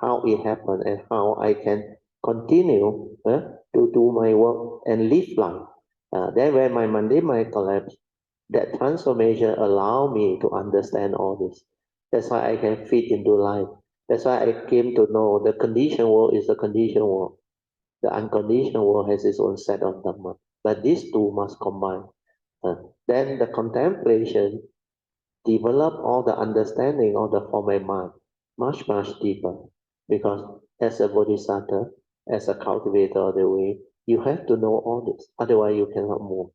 how it happened and how I can continue to do my work and live life. Then when my Monday mind collapsed, that transformation allowed me to understand all this. That's why I can fit into life. That's why I came to know the conditioned world is the conditioned world. The unconditioned world has its own set of dhamma. But these two must combine. Then the contemplation develop all the understanding of the form mind much, much deeper. Because as a bodhisattva, as a cultivator of the way, you have to know all this. Otherwise, you cannot move.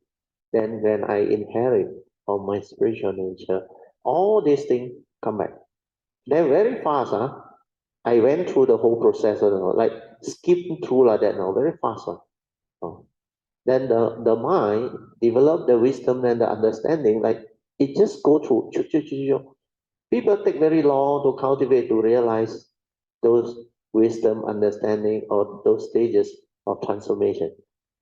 Then when I inherit of my spiritual nature, all these things come back. Then very fast, I went through the whole process, like skipping through like that now, very fast. Then the mind develop the wisdom and the understanding, like it just go through. People take very long to cultivate to realize those wisdom, understanding, or those stages of transformation.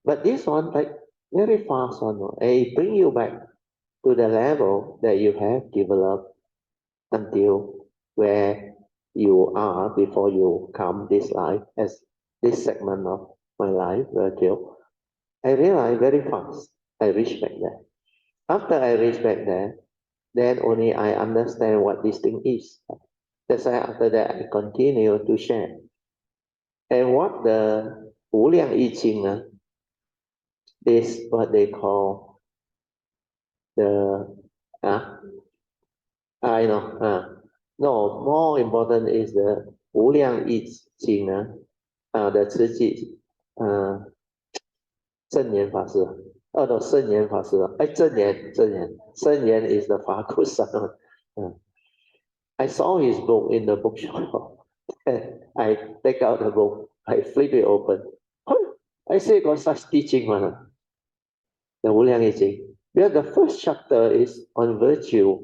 But this one, like very fast one, it bring you back to the level that you have developed until where you are before you come this life as this segment of my life, Virgil. I realized very fast I reached back there. After I reached back there, then only I understand what this thing is. That's why after that I continue to share. And what the 无量易经 is what they call the I know no, more important is the 无量易经 the 慈济正言法师no 圣言法师正言 is the 法鼓山I saw his book in the bookshop. I take out the book, I flip it open. I say got such teaching one. The 无量易经. Where the first chapter is on virtue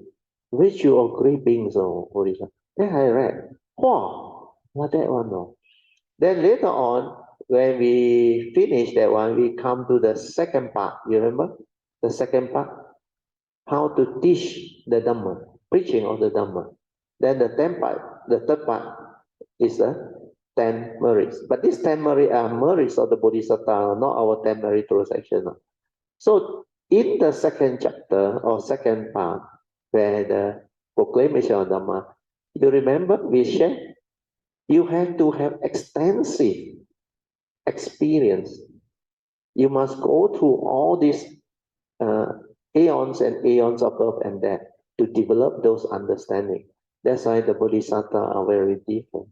of great beings or Buddhism. Then I read, wow, what that one no. Then later on, when we finish that one, we come to the second part. You remember the second part? How to teach the Dhamma, preaching of the Dhamma. Then the third part is the 10 merits. But these 10 merits are merits of the Bodhisattva, not our 10 merit transaction. So in the second chapter or second part, where the proclamation of Dhamma, you remember we shared, you have to have extensive experience. You must go through all these aeons and aeons of birth and death to develop those understanding. That's why the Bodhisattva are very different.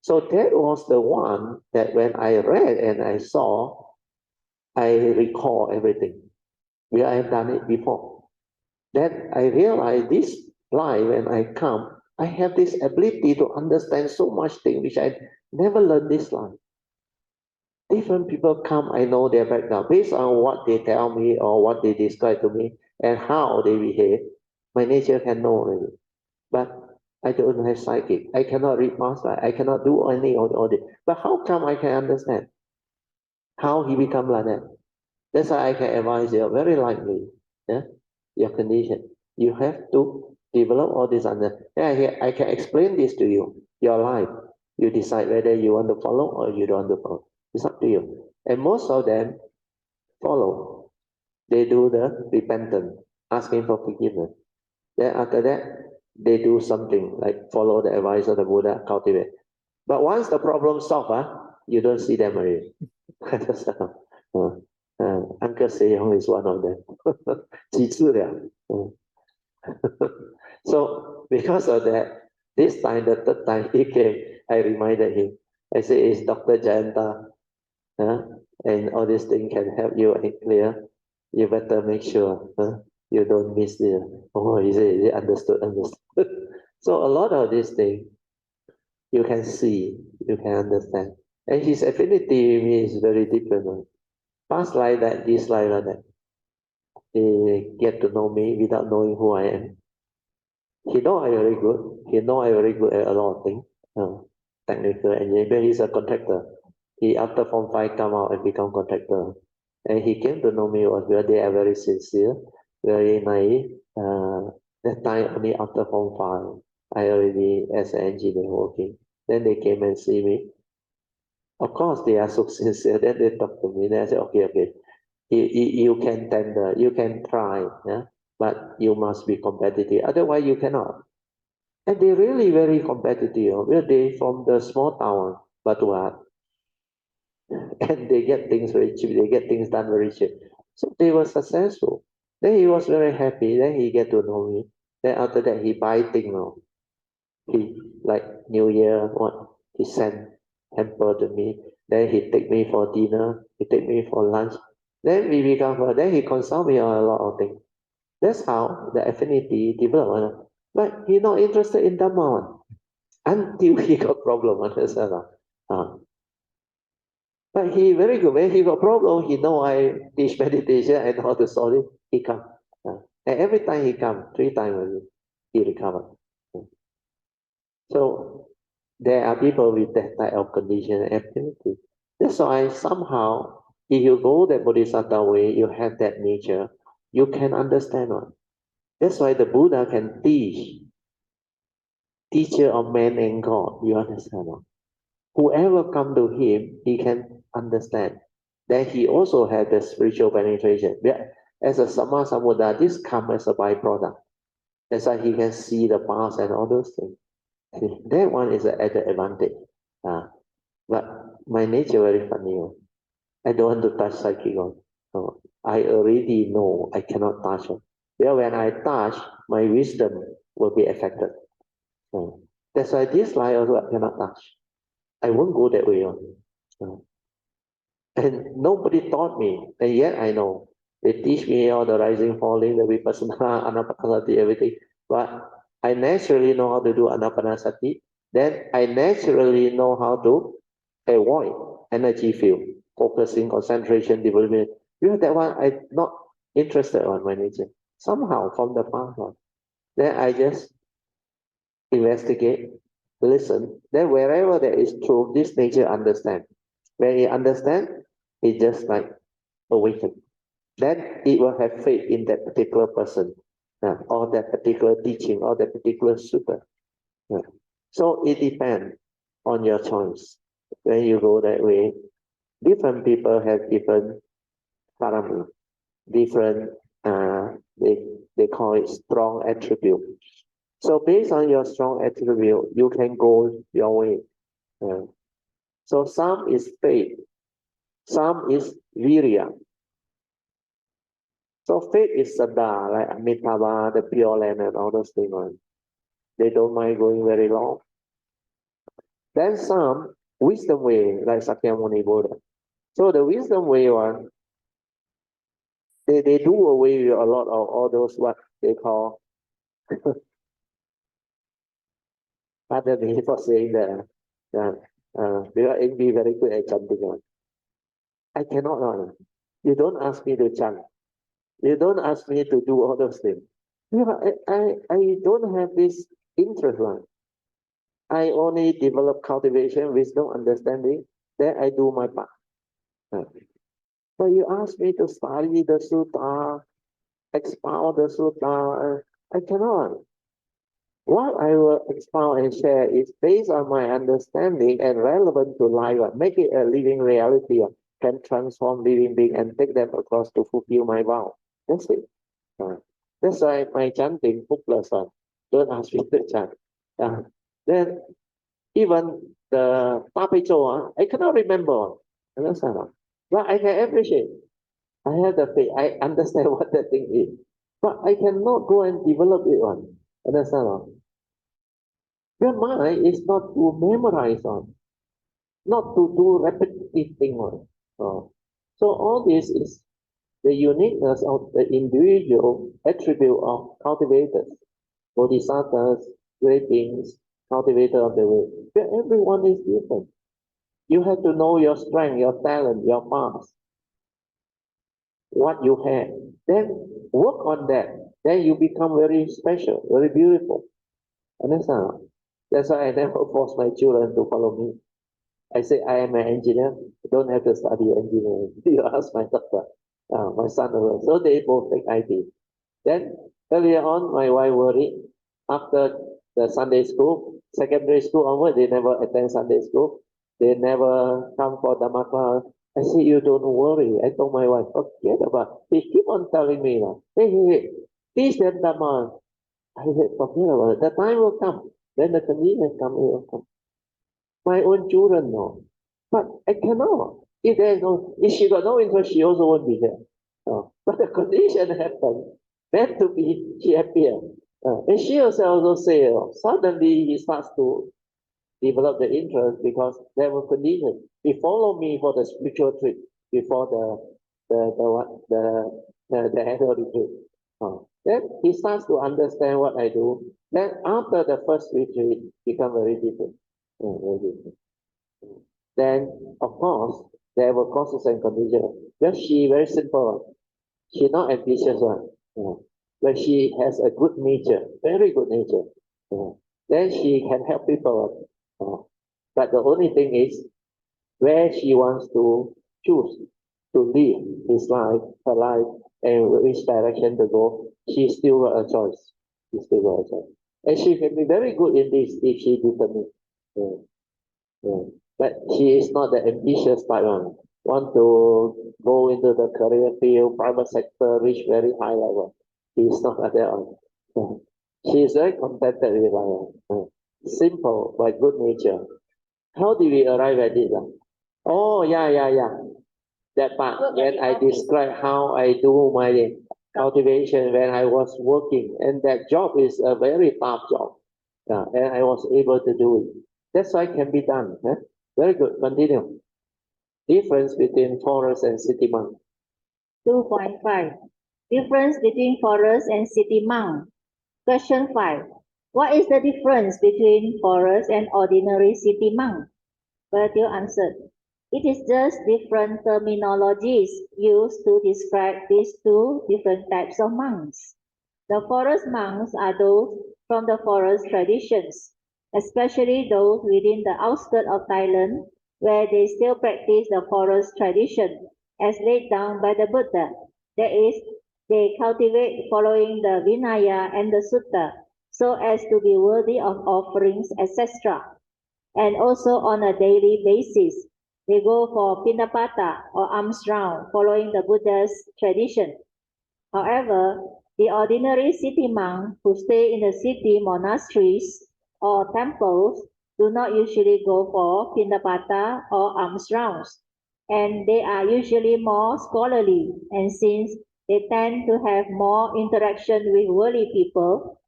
So that was the one that when I read and I saw, I recall everything. I have done it before. Then I realized this life when I come, I have this ability to understand so much things which I never learned this life. Different people come, I know their background. Based on what they tell me or what they describe to me and how they behave, my nature can know already. But I don't have psychic. I cannot read past life. I cannot do any of all this. But how come I can understand how he become like that? That's why I can advise you very lightly. Yeah, your condition. You have to develop all this under. Yeah, I can explain this to you. Your life. You decide whether you want to follow or you don't want to follow. It's up to you. And most of them follow. They do the repentance, asking for forgiveness. Then after that, they do something like follow the advice of the Buddha, cultivate. But once the problem solved, you don't see them already. Uncle Sejong is one of them. 几次了. So because of that, this time, the third time he came, I reminded him. I said, it's Dr. Jayanta, and all these things can help you and clear. You better make sure you don't miss it. Oh, he said, he understood. So a lot of these things you can see, you can understand. And his affinity with me is very different. Past like that, this like that. He get to know me without knowing who I am. He know I very good. He know I very good at a lot of things. Technical engineer. He's a contractor. He after Form 5 come out and become contractor. And he came to know me was they are very sincere, very nice. That time only after Form 5, I already as an engineer working. Then they came and see me. Of course, they are so sincere. Then they talk to me. Then I said, okay, you can tender, you can try, yeah, but you must be competitive. Otherwise, you cannot. And they really very competitive. Where they from the small town, Batuat, and they get things very cheap. They get things done very cheap. So they were successful. Then he was very happy. Then he get to know me. Then after that, he buy things now. He like New Year, what he sent hamper to me. Then he take me for dinner. He take me for lunch. Then we become. Then he consult me on a lot of things. That's how the affinity developed. But he not interested in Dhamma until he got problem. But he very good. When he got problem, he know I teach meditation and how to solve it. He come. And every time he come, 3 times already, he recover. So there are people with that type of condition and affinity. That's why somehow, if you go the Bodhisattva way, you have that nature, you can understand one. That's why the Buddha can teach, teacher of man and God. You understand one? Whoever come to him, he can understand. Then he also has the spiritual penetration. As a Sama Sambuddha, this comes as a byproduct. That's why he can see the past and all those things. That one is an added advantage. But my nature very funny. I don't want to touch psychic. I already know I cannot touch. Well, when I touch, my wisdom will be affected. That's why this life also I cannot touch. I won't go that way. And nobody taught me, and yet I know. They teach me all the rising, falling, the vipassana, anapanasati, everything. But I naturally know how to do anapanasati. Then I naturally know how to avoid energy field, focusing, concentration, development. Because that one I not interested on my nature. Somehow from the past one. Then I just investigate, listen. Then wherever there is truth, this nature understand. When it understand, it just like awaken. Then it will have faith in that particular person, or that particular teaching, or that particular sutra. So it depends on your choice. When you go that way, different people have different parameters, different, they call it strong attribute. So based on your strong attribute, you can go your way. So some is faith, some is virya. So faith is Sada, like Amitabha, the Pure Land and all those things. They don't mind going very long. Then some wisdom way, like Sakyamuni Buddha. So the wisdom way one, they do away with a lot of all those what they call, pardon me for saying that, because English very good at something. I cannot run. You don't ask me to chant. You don't ask me to do all those things. Yeah, I don't have this interest one. I only develop cultivation, wisdom, understanding. Then I do my part. But you ask me to study the Sutra, expound the Sutra, I cannot. What I will expound and share is based on my understanding and relevant to life. Make it a living reality. Can transform living being and take them across to fulfill my vow. That's it. That's why my chanting hopeless one. Don't ask me to chant. Then even the Pape Chou, I cannot remember. Understand? But I can appreciate. I have the faith. I understand what that thing is. But I cannot go and develop it one. Understand? Your mind is not to memorize on, not to do repetitive thing on. So all this is the uniqueness of the individual attribute of cultivators, bodhisattvas, great beings, cultivator of the way. But everyone is different. You have to know your strength, your talent, your past, what you have. Then work on that. Then you become very special, very beautiful. Understand? That's why I never force my children to follow me. I say I am an engineer. You don't have to study engineering. You ask my daughter, my son. So they both take IT. Then earlier on, my wife worried after the Sunday school, secondary school onward, they never attend Sunday school. They never come for Dhamma class. I said, you don't worry. I told my wife, forget about it. He keep on telling me, hey, teach them Dhamma. I said, forget about it. The time will come. Then the convenience come, it will come. My own children know. But I cannot. If there is no, if she got no interest, she also won't be there. But the condition happened. Meant to be, she appeared. And she herself also say, suddenly he starts to develop the interest because there were conditions. He followed me for the spiritual trip before the annual retreat. Then he starts to understand what I do. Then after the first retreat, become very different. Very different. Then of course there were causes and conditions. Just she very simple. She not ambitious one. But she has a good nature, very good nature. Then she can help people. But the only thing is where she wants to choose to live his life, her life, and which direction to go, she still got a choice. She still got a choice. And she can be very good in this if she determined. But she is not the ambitious type one. Want to go into the career field, private sector, reach very high level. She is not like that one. She is very contented with life. Simple but good nature. How did we arrive at it? Oh, yeah. That part when I describe how I do my cultivation when I was working, and that job is a very tough job. And I was able to do it. That's why it can be done. Very good. Continue. Difference between forest and city monk. 2.5. Difference between forest and city monk. Question 5. What is the difference between forest and ordinary city monk? Bertil answered, it is just different terminologies used to describe these two different types of monks. The forest monks are those from the forest traditions, especially those within the outskirts of Thailand, where they still practice the forest tradition as laid down by the Buddha. That is, they cultivate following the Vinaya and the Sutra so as to be worthy of offerings, etc. And also on a daily basis, they go for Pinapata or alms round following the Buddha's tradition. However, the ordinary city monks who stay in the city monasteries or temples do not usually go for Pinapata or alms rounds, and they are usually more scholarly, and since they tend to have more interaction with worldly people,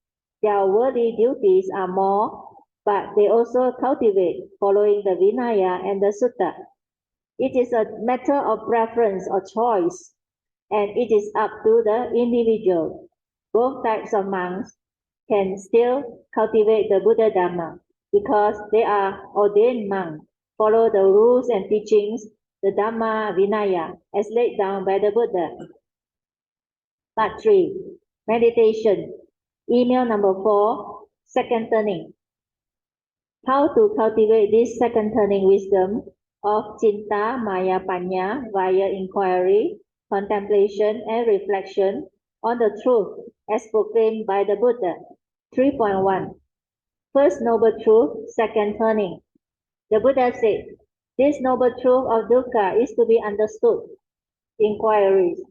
their worldly duties are more, but they also cultivate following the Vinaya and the Sutta. It is a matter of preference or choice, and it is up to the individual. Both types of monks can still cultivate the Buddha Dhamma because they are ordained monks, follow the rules and teachings the Dhamma Vinaya as laid down by the Buddha. Part 3. Meditation. Email number 4. Second turning. How to cultivate this second turning wisdom of Cinta Maya Panya via inquiry, contemplation, and reflection on the truth as proclaimed by the Buddha. 3.1. First noble truth, second turning. The Buddha said, this noble truth of dukkha is to be understood. Inquiries.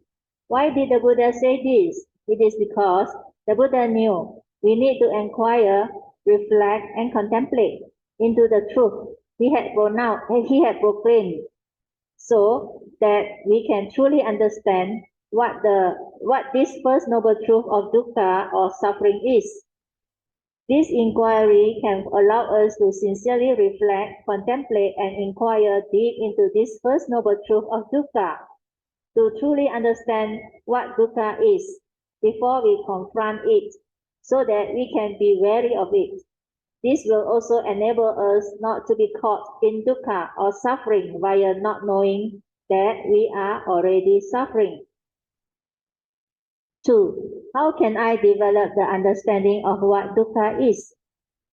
Why did the Buddha say this? It is because the Buddha knew we need to inquire, reflect, and contemplate into the truth he had proclaimed, so that we can truly understand what this first noble truth of dukkha or suffering is. This inquiry can allow us to sincerely reflect, contemplate, and inquire deep into this first noble truth of dukkha, to truly understand what dukkha is before we confront it, so that we can be wary of it. This will also enable us not to be caught in dukkha or suffering via not knowing that we are already suffering. 2. How can I develop the understanding of what dukkha is?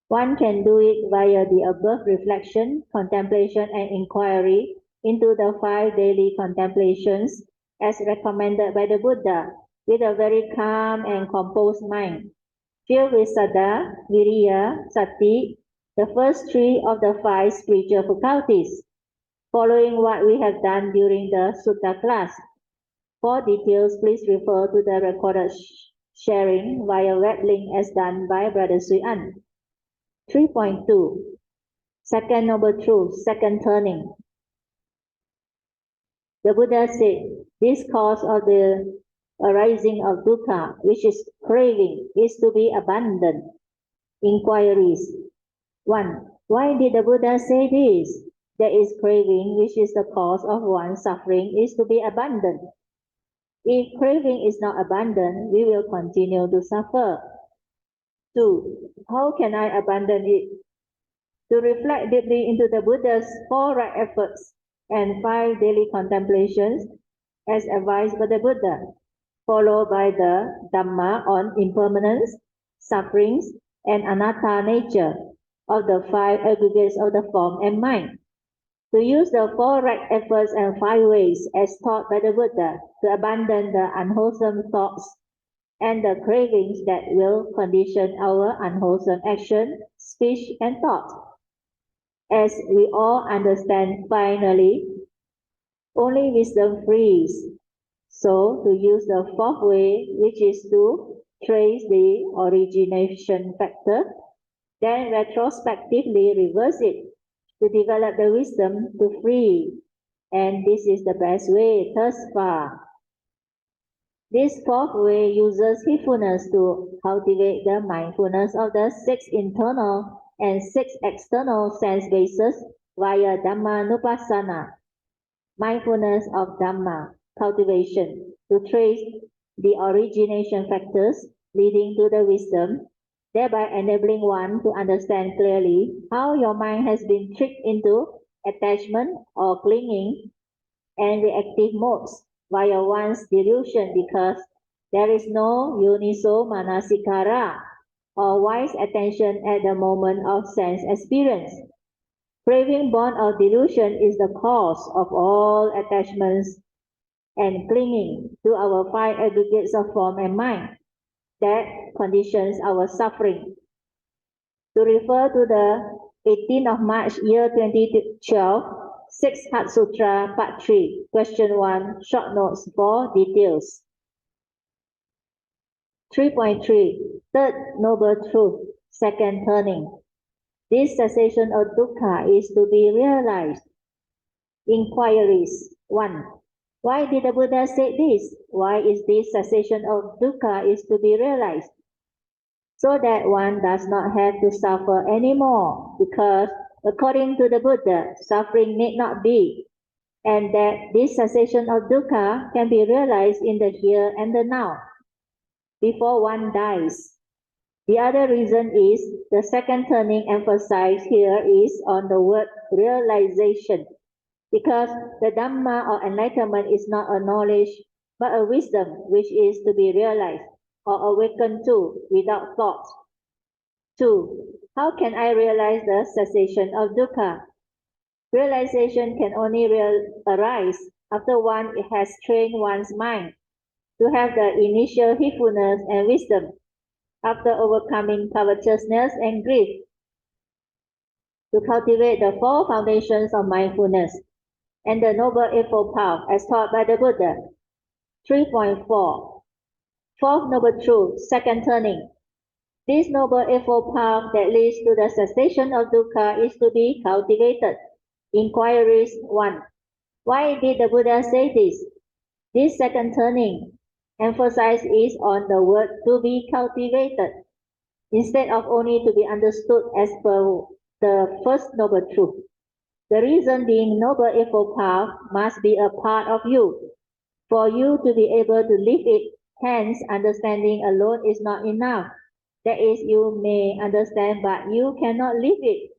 One can do it via the above reflection, contemplation, and inquiry into the 5 daily contemplations as recommended by the Buddha, with a very calm and composed mind, filled with Saddha, Viriya, Sati, the first 3 of the 5 spiritual faculties, following what we have done during the Sutra class. For details, please refer to the recorded sharing via web link as done by Brother Sui An. 3.2. Second noble truth, second turning. The Buddha said, this cause of the arising of dukkha, which is craving, is to be abandoned. Inquiries. 1. Why did the Buddha say this? There is craving, which is the cause of one's suffering, is to be abandoned. If craving is not abandoned, we will continue to suffer. 2. How can I abandon it? To reflect deeply into the Buddha's 4 right efforts and 5 daily contemplations as advised by the Buddha, followed by the Dhamma on impermanence, sufferings, and anatta nature of the 5 aggregates of the form and mind. To use the 4 right efforts and 5 ways as taught by the Buddha to abandon the unwholesome thoughts and the cravings that will condition our unwholesome action, speech, and thought. As we all understand finally, only wisdom frees. So to use the 4th way, which is to trace the origination factor, then retrospectively reverse it to develop the wisdom to free. And this is the best way thus far. This 4th way uses heedfulness to cultivate the mindfulness of the 6 internal and 6 external sense bases via Dhammanupassana, mindfulness of Dhamma, cultivation, to trace the origination factors leading to the wisdom, thereby enabling one to understand clearly how your mind has been tricked into attachment or clinging and reactive modes via one's delusion, because there is no yoniso manasikara or wise attention at the moment of sense experience. Craving born of delusion is the cause of all attachments and clinging to our 5 aggregates of form and mind that conditions our suffering. To refer to the 18th of March year 2012, 6th Heart Sutra, Part 3, Question 1, Short Notes for details. 3.3. Third Noble Truth, Second Turning. This cessation of dukkha is to be realized. Inquiries. 1. Why did the Buddha say this? Why is this cessation of dukkha is to be realized? So that one does not have to suffer anymore, because according to the Buddha, suffering need not be, and that this cessation of dukkha can be realized in the here and the now, before one dies. The other reason is the second turning emphasized here is on the word realization, Because the Dhamma or enlightenment is not a knowledge, but a wisdom which is to be realized or awakened to without thought. 2. How can I realize the cessation of dukkha? Realization can only arise after one has trained one's mind to have the initial heedfulness and wisdom after overcoming covetousness and grief, to cultivate the four foundations of mindfulness and the Noble Eightfold Path as taught by the Buddha. 3.4. Fourth Noble Truth, second turning. This Noble Eightfold Path that leads to the cessation of dukkha is to be cultivated. Inquiries 1. Why did the Buddha say this? This second turning emphasis is on the word to be cultivated, instead of only to be understood as per the first Noble Truth. The reason being Noble Eightfold Path must be a part of you, for you to be able to live it. Hence, understanding alone is not enough. That is, you may understand, but you cannot live it.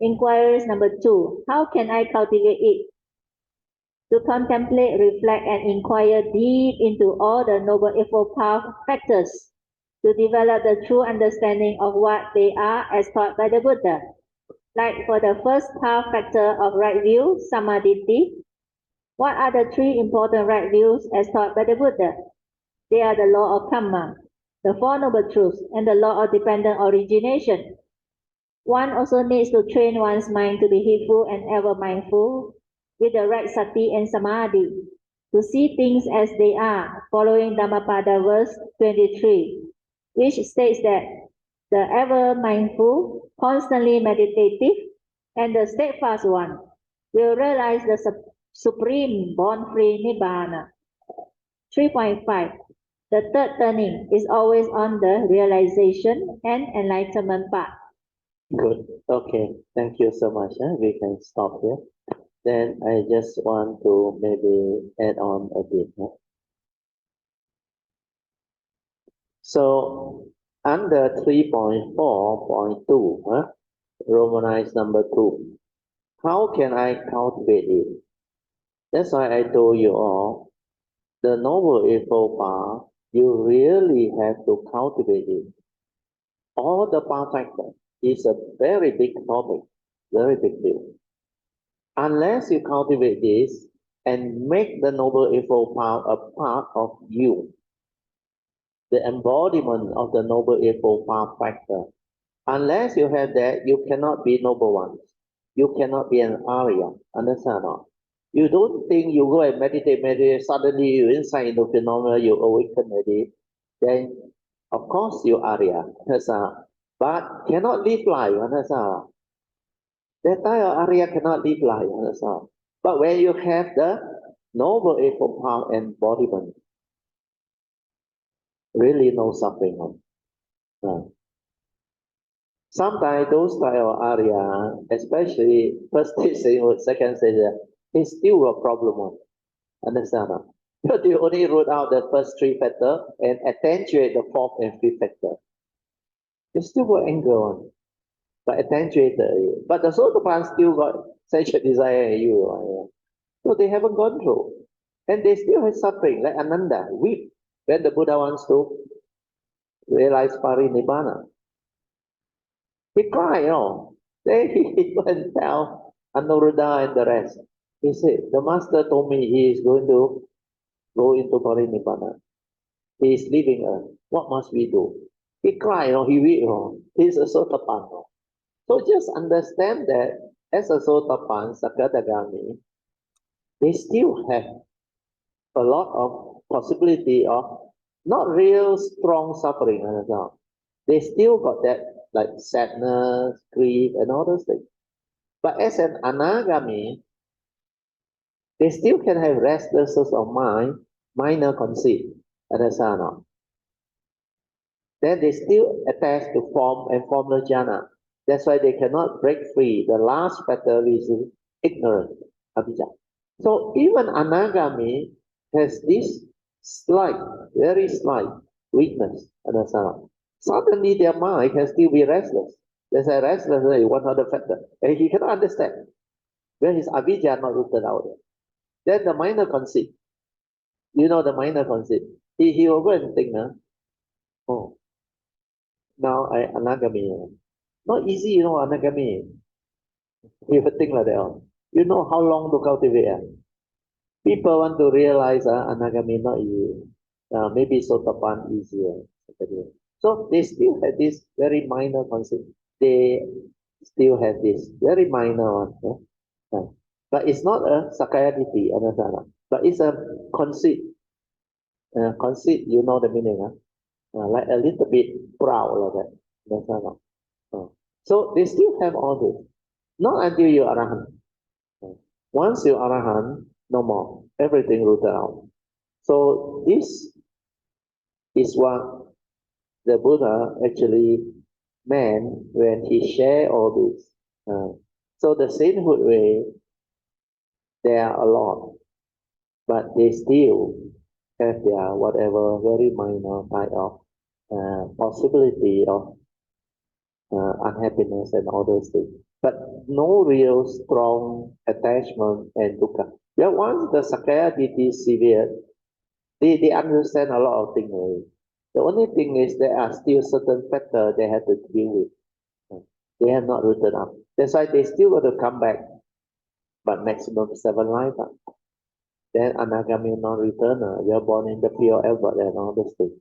Inquiries number 2. How can I cultivate it? To contemplate, reflect, and inquire deep into all the Noble Eightfold Path factors, to develop the true understanding of what they are as taught by the Buddha. Like for the first path factor of right view, samadhi, what are the three important right views as taught by the Buddha? They are the law of karma, the Four Noble Truths, and the law of dependent origination. One also needs to train one's mind to be heedful and ever mindful with the right sati and samadhi, to see things as they are, following Dhammapada verse 23, which states that the ever mindful, constantly meditative, and the steadfast one will realize the supreme born-free Nibbana. 3.5. The third turning is always on the realization and enlightenment path. Good. Okay. Thank you so much. We can stop here. Then I just want to maybe add on a bit. So under 3.4.2, Romanized number 2, how can I cultivate it? That's why I told you all, the Noble Eightfold Path, you really have to cultivate it. All the path factor is a very big topic, very big deal. Unless you cultivate this and make the Noble Eightfold Path a part of you, the embodiment of the Noble Eightfold Path factor, unless you have that, you cannot be noble ones. You cannot be an Arya. Understand or not? You don't think you go and meditate, suddenly you insight into phenomena, you awaken already. Then, of course, you Arya. But cannot live life. Understand? That type of Arya cannot live life. Understand? But when you have the Noble Eightfold Path embodiment, really no suffering. Sometimes those type of Arya, especially first stage, second stage, is still a problem. Understand? But you only root out the first three factors and accentuate the fourth and fifth factor. You still got anger on, but accentuate the. But the Sotapan still got sensual desire in you. So they haven't gone through. And they still have suffering, like Ananda, weep when the Buddha wants to realize Parinibbana. He cried, Then he went and tell Anuruddha and the rest. He said, the master told me he is going to go into Parinibbana. He is leaving us. What must we do? He cried, he wept, He's a Sotapan. So just understand that as a Sotapan, Sakadagami, they still have a lot of possibility of not real strong suffering. They still got that like sadness, grief, and all those things. But as an Anagami, they still can have restlessness of mind, minor conceit, understand or not? Then they still attach to form and formless jhana. That's why they cannot break free. The last factor is ignorance, avijja. So even Anagami has this slight, very slight weakness, understand or not? Suddenly their mind can still be restless. There's a restlessness in one other factor, and he cannot understand. where his avijja not rooted out yet. Then the minor conceit, you know the minor conceit, he will go and think, oh, now I anagami. Not easy, anagami. You will think like that. You know how long to cultivate. People want to realize anagami not easy. Maybe sotapan easier. So they still have this very minor concept. They still have this very minor one. But it's not a sakaya ditti, understand? But it's a conceit. Conceit, you know the meaning, like a little bit proud like that. Understand? So they still have all this. Not until you arahant. Once you arahant, no more. Everything rooted out. So this is what the Buddha actually meant when he shared all this. So the sainthood way, there are a lot, but they still have their whatever very minor kind of possibility of unhappiness and all those things. But no real strong attachment and dukkha. Yeah, once the Sakaya Ditti is severe, they understand a lot of things already. The only thing is there are still certain factors they have to deal with. They have not rooted up. That's why they still got to come back, but maximum 7 lifetimes. Then anagami non-returner, we are born in the pure effort and all those things.